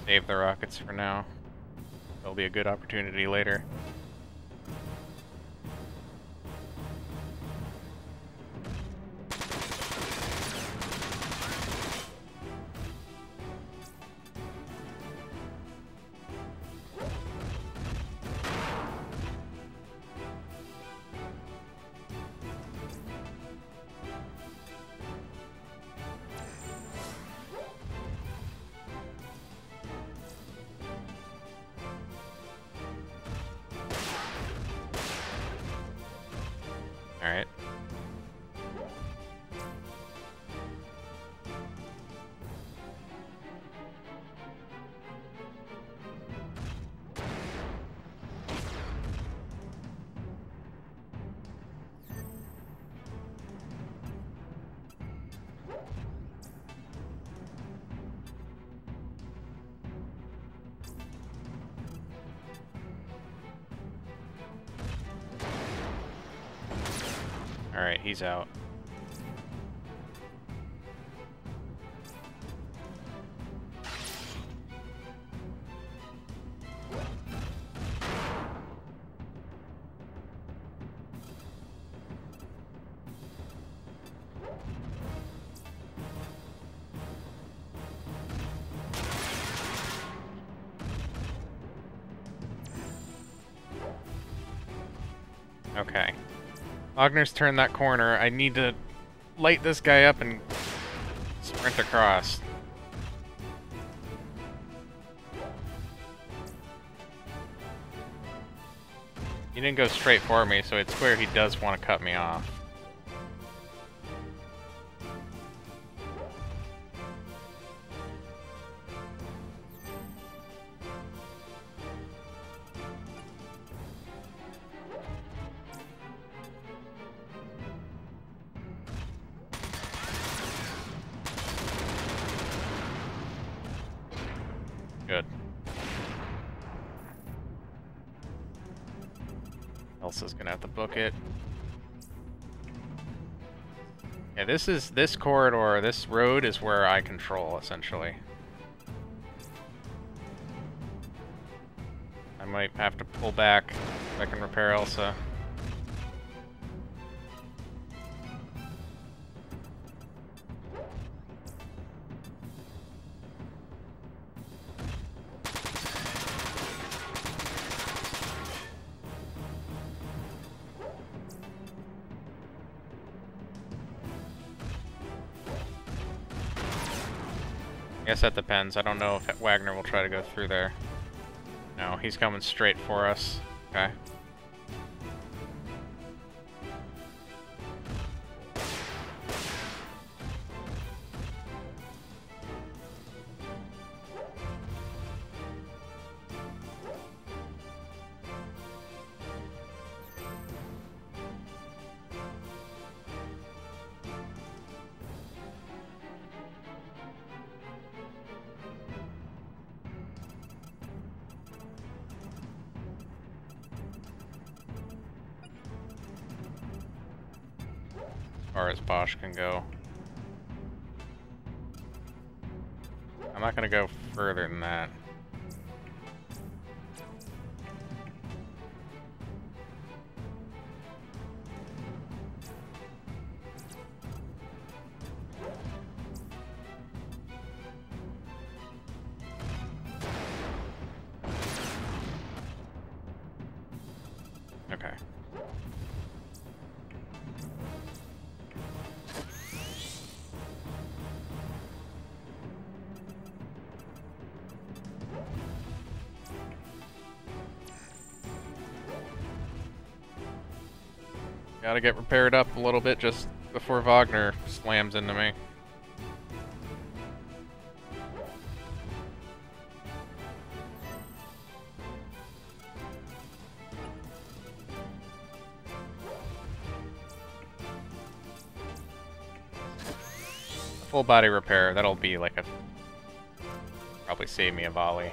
Save the rockets for now. There'll be a good opportunity later. Alright. Alright, he's out. Okay. Wagner's turned that corner. I need to light this guy up and sprint across. He didn't go straight for me, so it's clear he does want to cut me off. Good. Elsa's gonna have to book it. Yeah, this corridor, this road is where I control, essentially. I might have to pull back if I can repair Elsa. I guess that depends. I don't know if Wagner will try to go through there. No, he's coming straight for us. Okay. As far as Bosch can go. I'm not gonna go further than that. Okay. Gotta get repaired up a little bit just before Wagner slams into me. Full body repair, that'll be like a... probably save me a volley.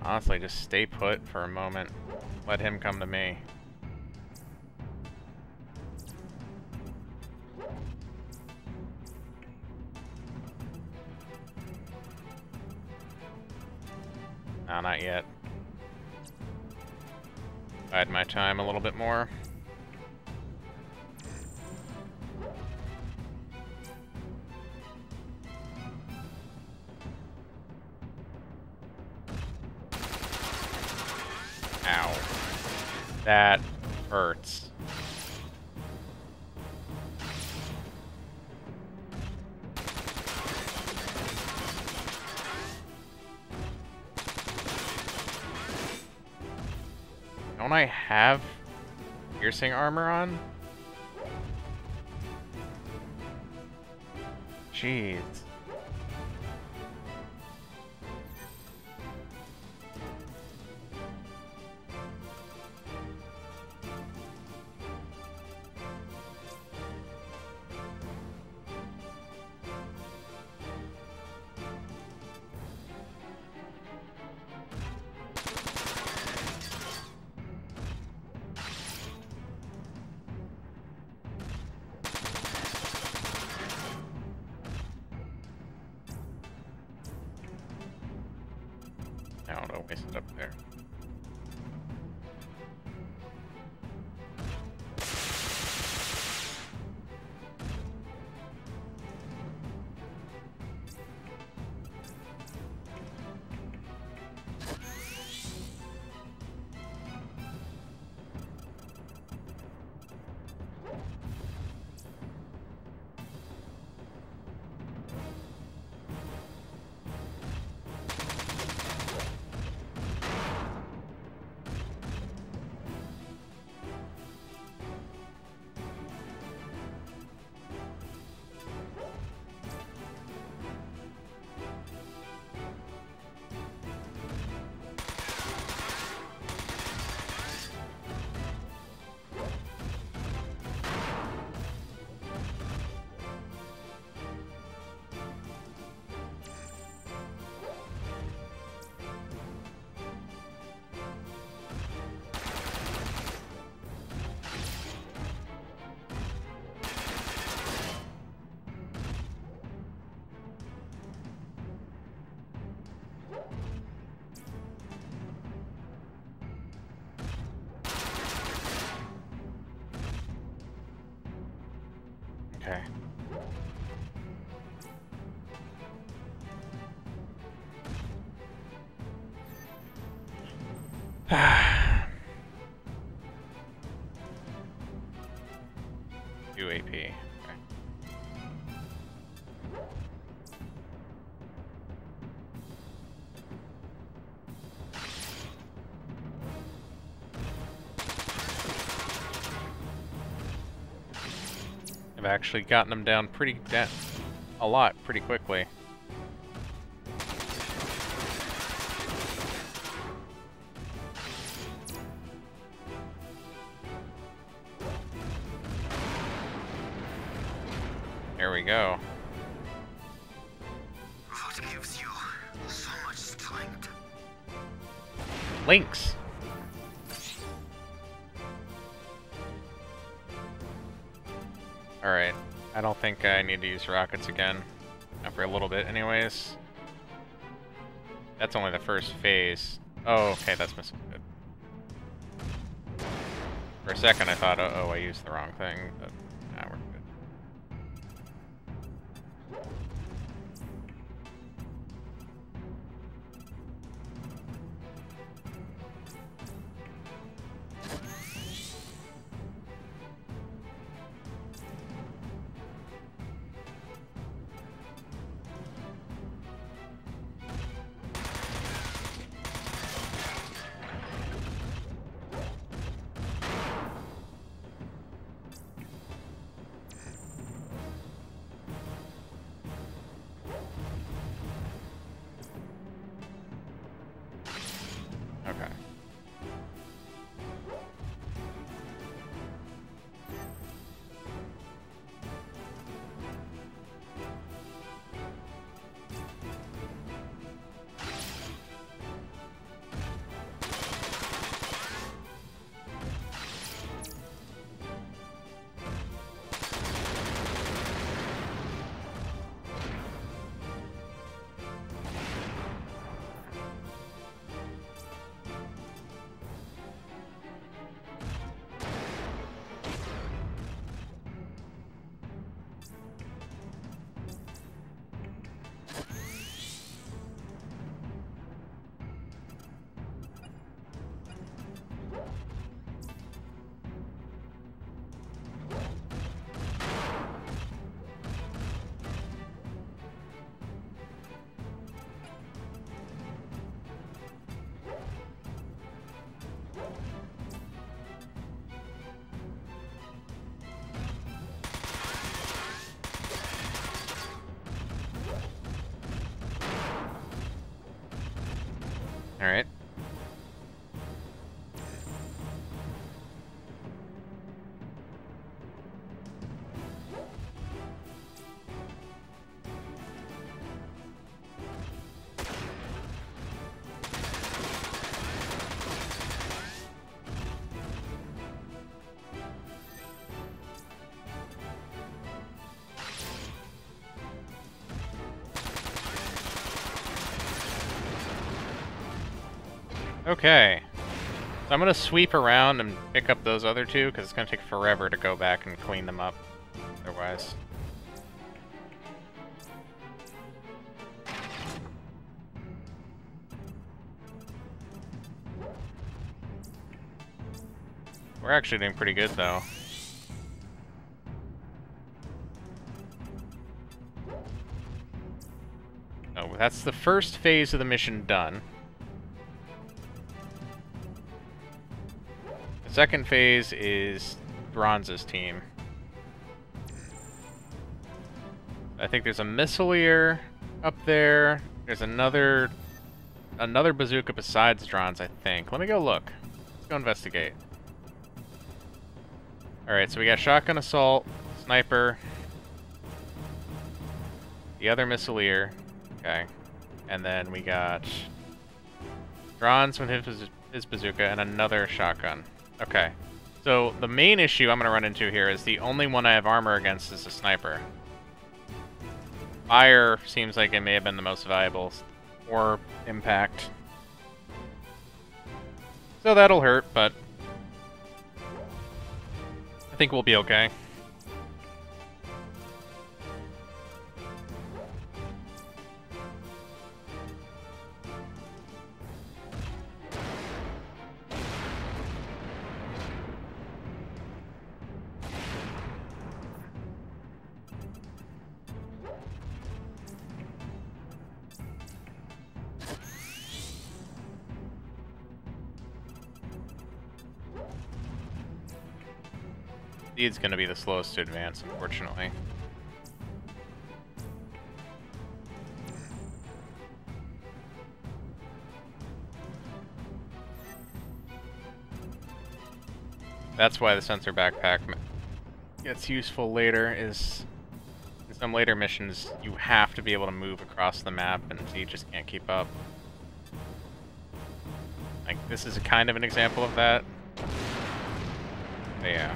Honestly, just stay put for a moment. Let him come to me. No, not yet. Bide my time a little bit more. Ow. That hurts. Don't I have piercing armor on? Jeez. No, don't waste it up there. Okay. Two AP. Okay. I've actually gotten them down a lot pretty quickly. There we go. What gives you so much strength? Lynx! Alright, I don't think I need to use rockets again. Not for a little bit anyways. That's only the first phase. Oh, okay, that's missing good. For a second I thought, oh, I used the wrong thing, but nah, we're good. Alright. Okay. So I'm gonna sweep around and pick up those other two, because it's gonna take forever to go back and clean them up otherwise. We're actually doing pretty good, though. Oh, that's the first phase of the mission done. The second phase is Bronze's team. I think there's a Missileer up there. There's another bazooka besides Dron's, I think. Let me go look. Let's go investigate. Alright, so we got Shotgun Assault, Sniper, the other Missileer. Okay. And then we got Dron's with his bazooka and another shotgun. Okay. So the main issue I'm going to run into here is the only one I have armor against is a sniper. Fire seems like it may have been the most valuable, or impact. So that'll hurt, but I think we'll be okay. Speed's gonna be the slowest to advance, unfortunately. That's why the sensor backpack gets useful later, is in some later missions you have to be able to move across the map and you just can't keep up. Like, this is a kind of an example of that. But yeah.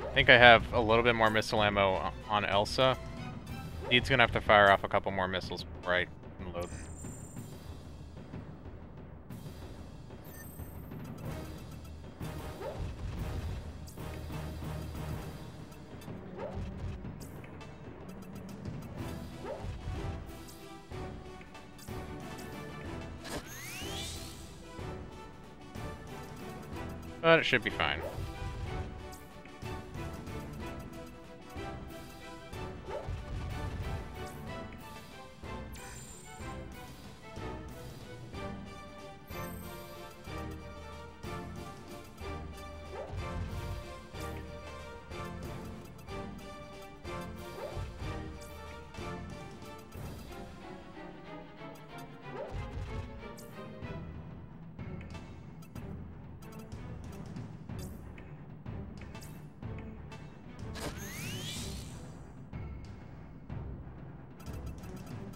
I think I have a little bit more missile ammo on Elsa. He's gonna have to fire off a couple more missiles before I can load. But it should be fine.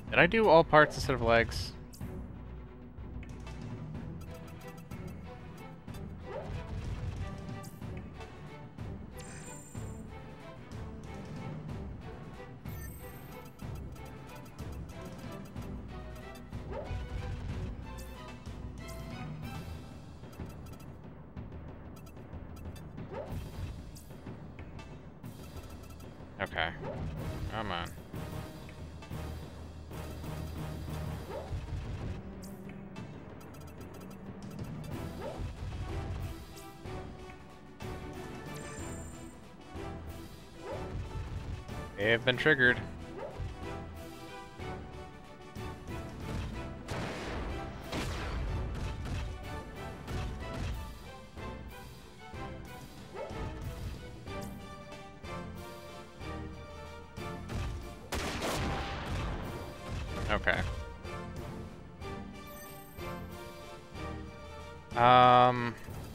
Did I do all parts instead of legs? Okay. Come on. They have been triggered. Okay.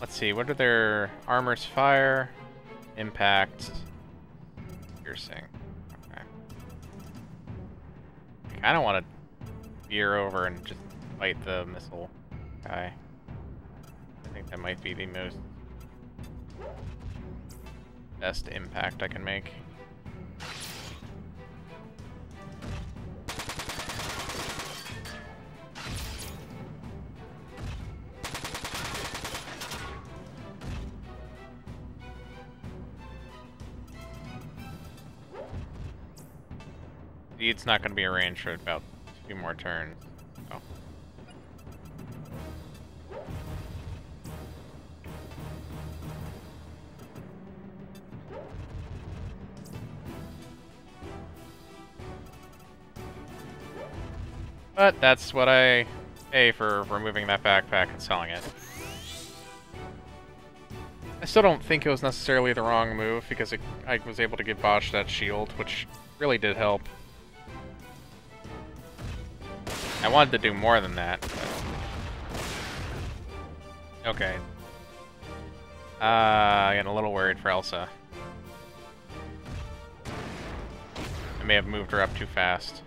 Let's see, what are their armors? Fire, impact, piercing. Okay. I kinda wanna veer over and just fight the missile guy. I think that might be the most best impact I can make. It's not going to be arranged for about 2 more turns. So. But that's what I pay for removing that backpack and selling it. I still don't think it was necessarily the wrong move because I was able to give Bosch that shield, which really did help. I wanted to do more than that. But... Okay. Getting a little worried for Elsa. I may have moved her up too fast.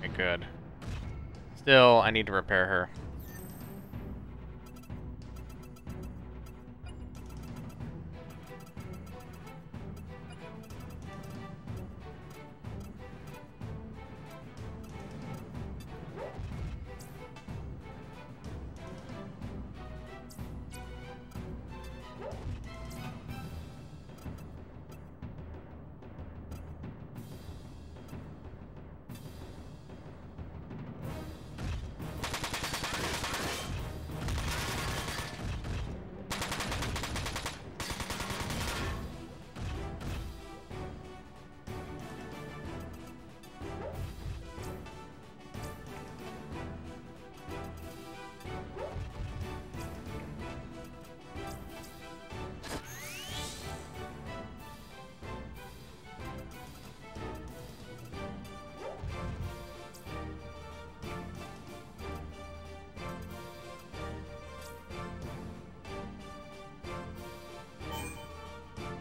Okay, good. Still, I need to repair her.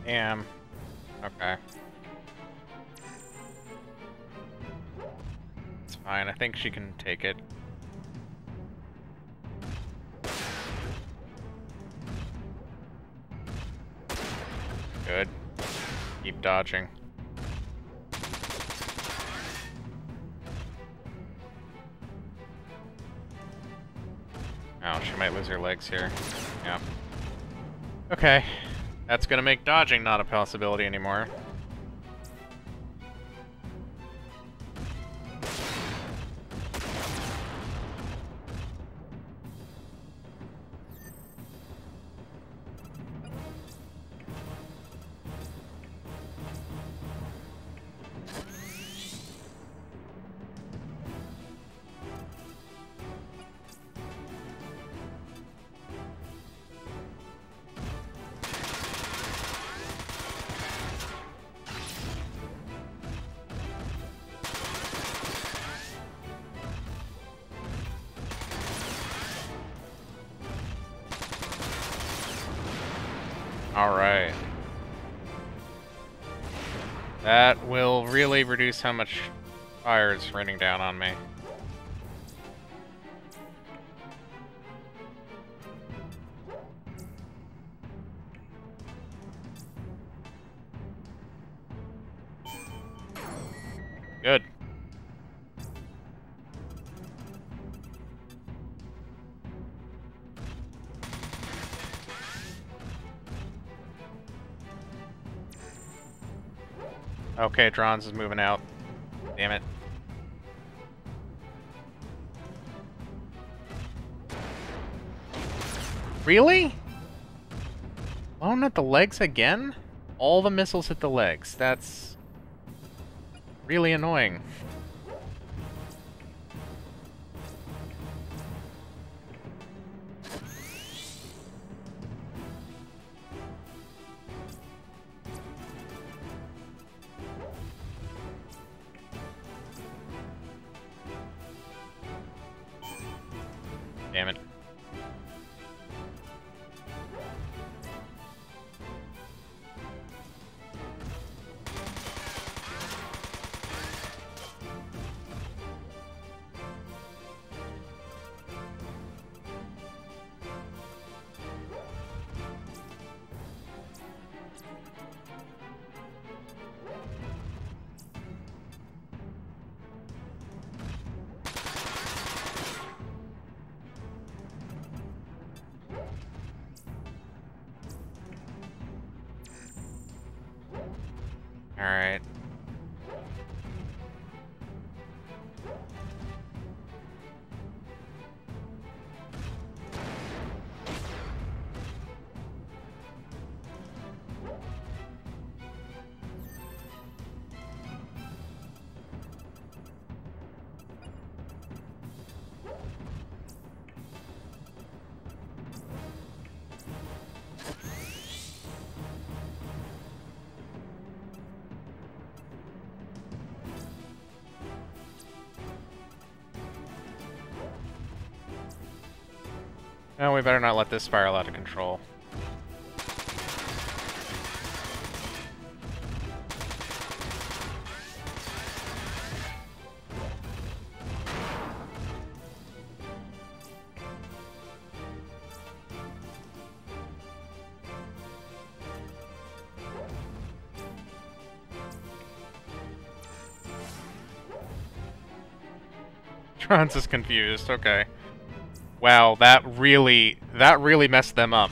Damn. Okay. It's fine. I think she can take it. Good. Keep dodging. Oh, she might lose her legs here. Yeah. Okay. That's gonna make dodging not a possibility anymore. Alright. That will really reduce how much fire is raining down on me. Good. Okay, Drons is moving out. Damn it. Really? Blown at the legs again? All the missiles hit the legs. That's really annoying. Damn it. Alright. No, we better not let this spiral out of control. Trons is confused, okay. Wow, that really messed them up.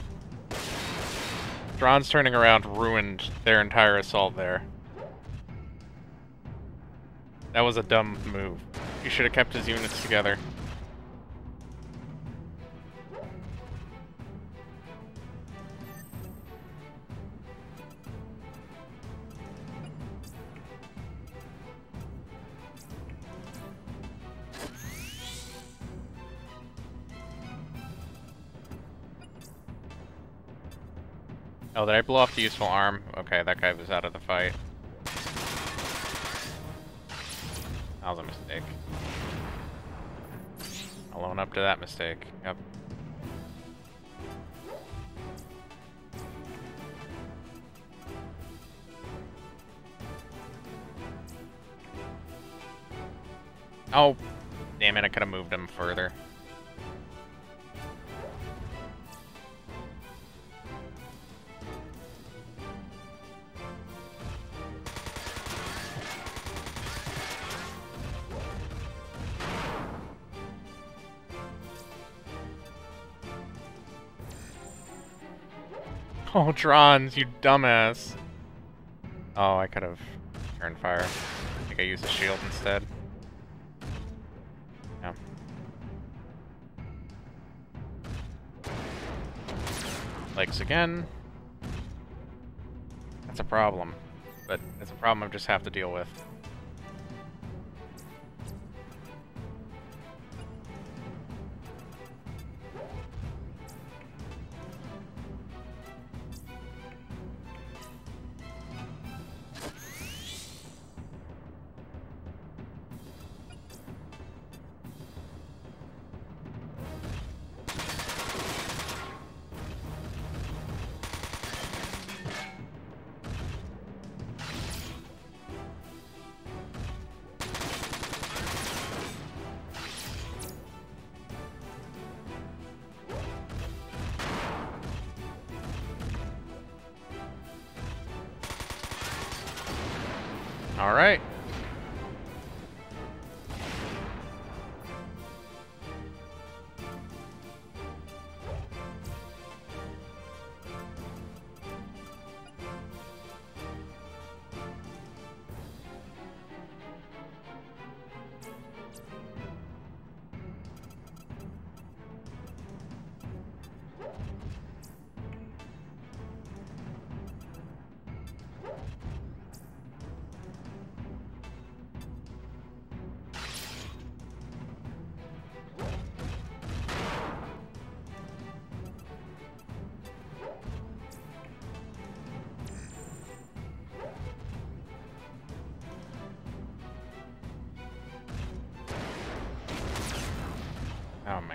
Drons turning around ruined their entire assault there. That was a dumb move. He should have kept his units together. Oh, did I blow off the useful arm? Okay, that guy was out of the fight. That was a mistake. I'll own up to that mistake. Yep. Oh, damn it, I could have moved him further. Oh, Drons, you dumbass. Oh, I could have turned fire. I think I used a shield instead. Yeah. Legs again. That's a problem. But it's a problem I just have to deal with. All right.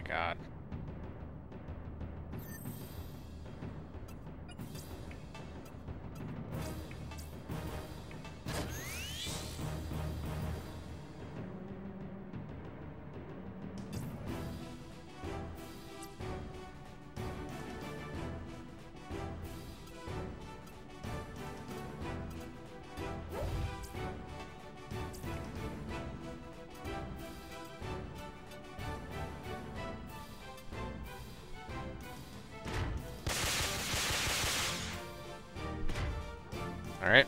my god. Alright.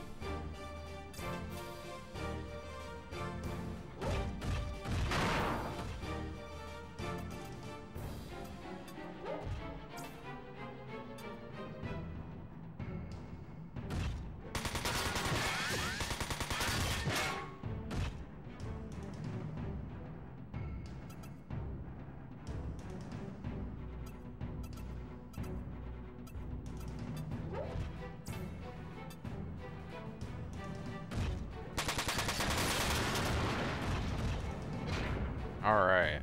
Alright.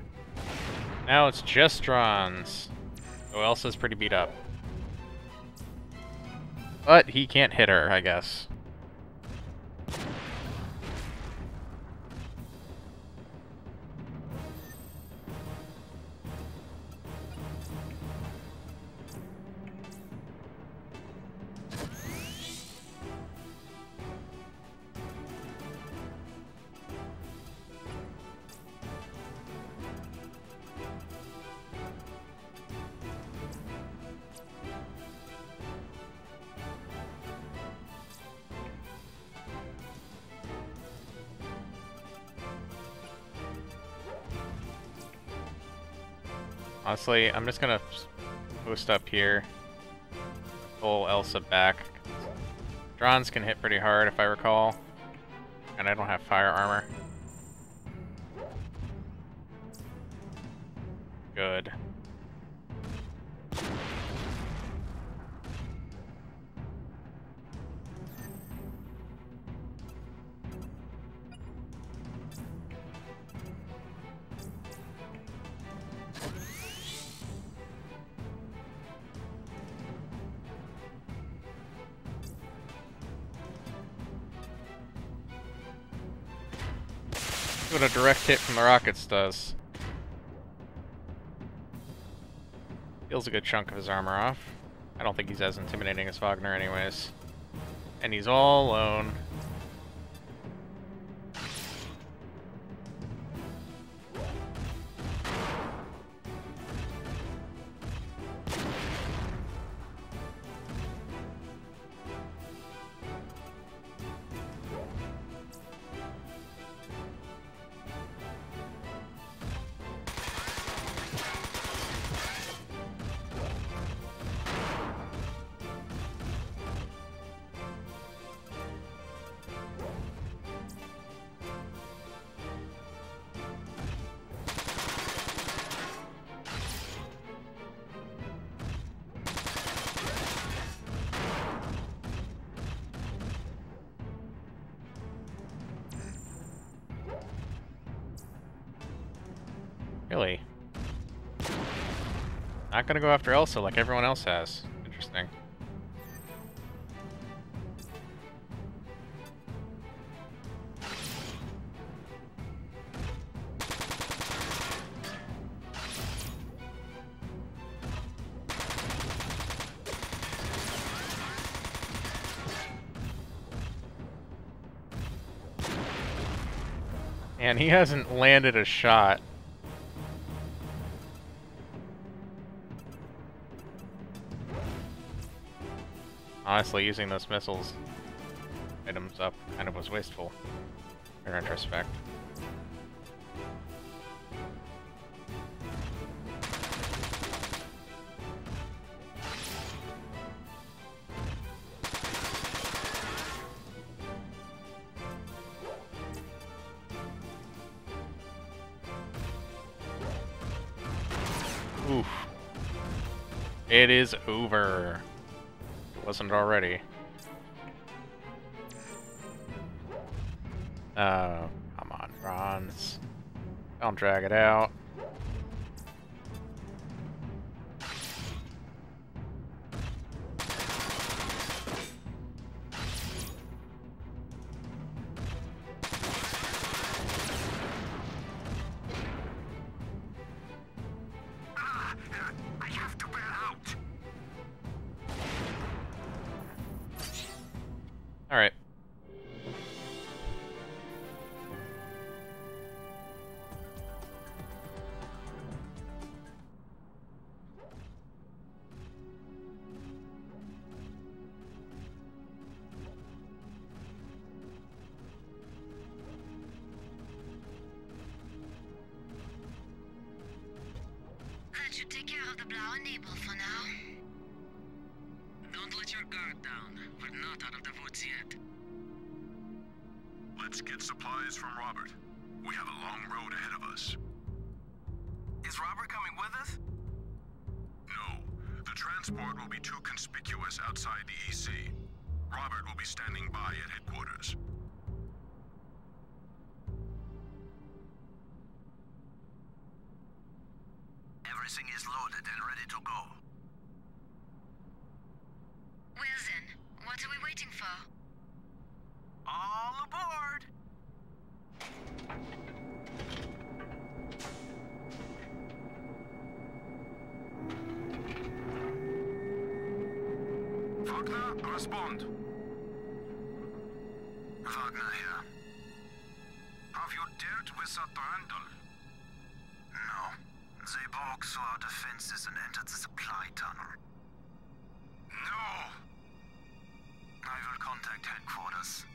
Now it's just Drons. So Elsa's pretty beat up. But he can't hit her, I guess. Honestly, I'm just gonna post up here. Pull Elsa back. Drons can hit pretty hard if I recall. And I don't have fire armor. Good. See what a direct hit from the rockets does. Peels a good chunk of his armor off. I don't think he's as intimidating as Wagner anyways. And he's all alone. Really? Not gonna go after Elsa like everyone else has. Interesting. And he hasn't landed a shot. Honestly, using those missiles items up kind of was wasteful, in retrospect. Oof. It is over. Wasn't it already? Oh, come on, Bronze. Don't drag it out. should take care of the Blau and Nebel for now. Don't let your guard down. We're not out of the woods yet. Let's get supplies from Robert. We have a long road ahead of us. Is Robert coming with us? No. The transport will be too conspicuous outside the EC. Robert will be standing by at headquarters. Everything is loaded and ready to go. Well then, what are we waiting for? All aboard! Wagner, respond. Wagner here. Have you dealt with the Durandal? No. They broke through our defenses and entered the supply tunnel. No! I will contact headquarters.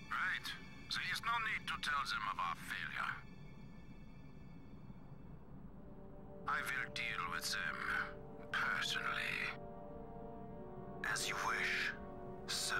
Right. There is no need to tell them of our failure. I will deal with them personally. As you wish, sir.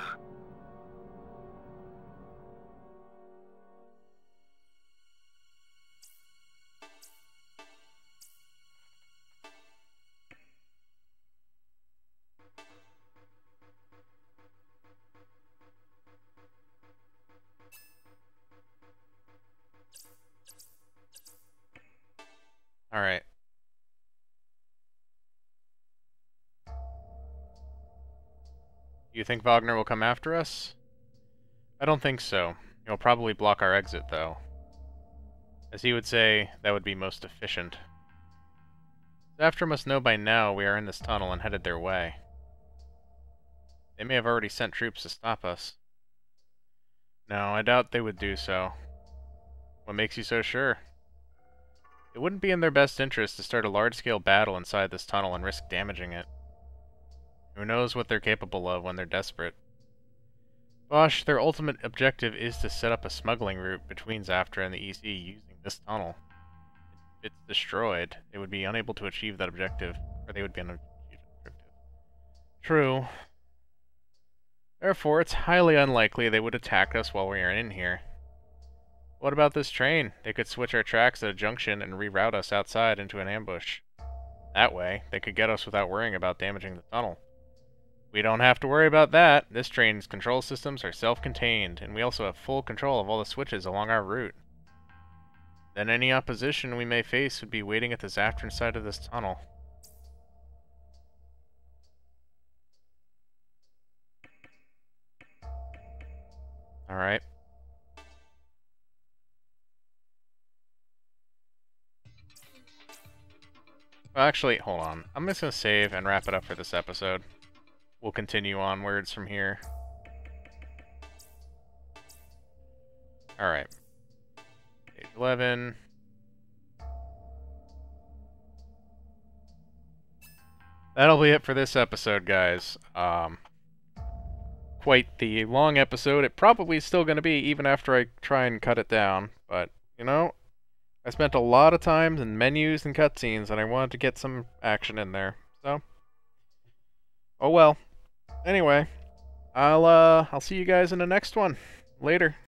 All right. You think Wagner will come after us? I don't think so. He'll probably block our exit, though. As he would say, that would be most efficient. Zaftra must know by now we are in this tunnel and headed their way. They may have already sent troops to stop us. No, I doubt they would do so. What makes you so sure? It wouldn't be in their best interest to start a large-scale battle inside this tunnel and risk damaging it. Who knows what they're capable of when they're desperate. Bosch, their ultimate objective is to set up a smuggling route between Zaftra and the EC using this tunnel. If it's destroyed, they would be unable to achieve that objective, or they would be unable to achieve that objective. True. Therefore, it's highly unlikely they would attack us while we are in here. What about this train? They could switch our tracks at a junction and reroute us outside into an ambush. That way, they could get us without worrying about damaging the tunnel. We don't have to worry about that. This train's control systems are self-contained, and we also have full control of all the switches along our route. Then any opposition we may face would be waiting at the Zaftran side of this tunnel. Alright. Well, actually, hold on. I'm just going to save and wrap it up for this episode. We'll continue onwards from here. Alright. Page 11. That'll be it for this episode, guys. Quite the long episode. It probably is still going to be, even after I try and cut it down. But, you know, I spent a lot of time in menus and cutscenes, and I wanted to get some action in there. So, oh well. Anyway, I'll see you guys in the next one. Later.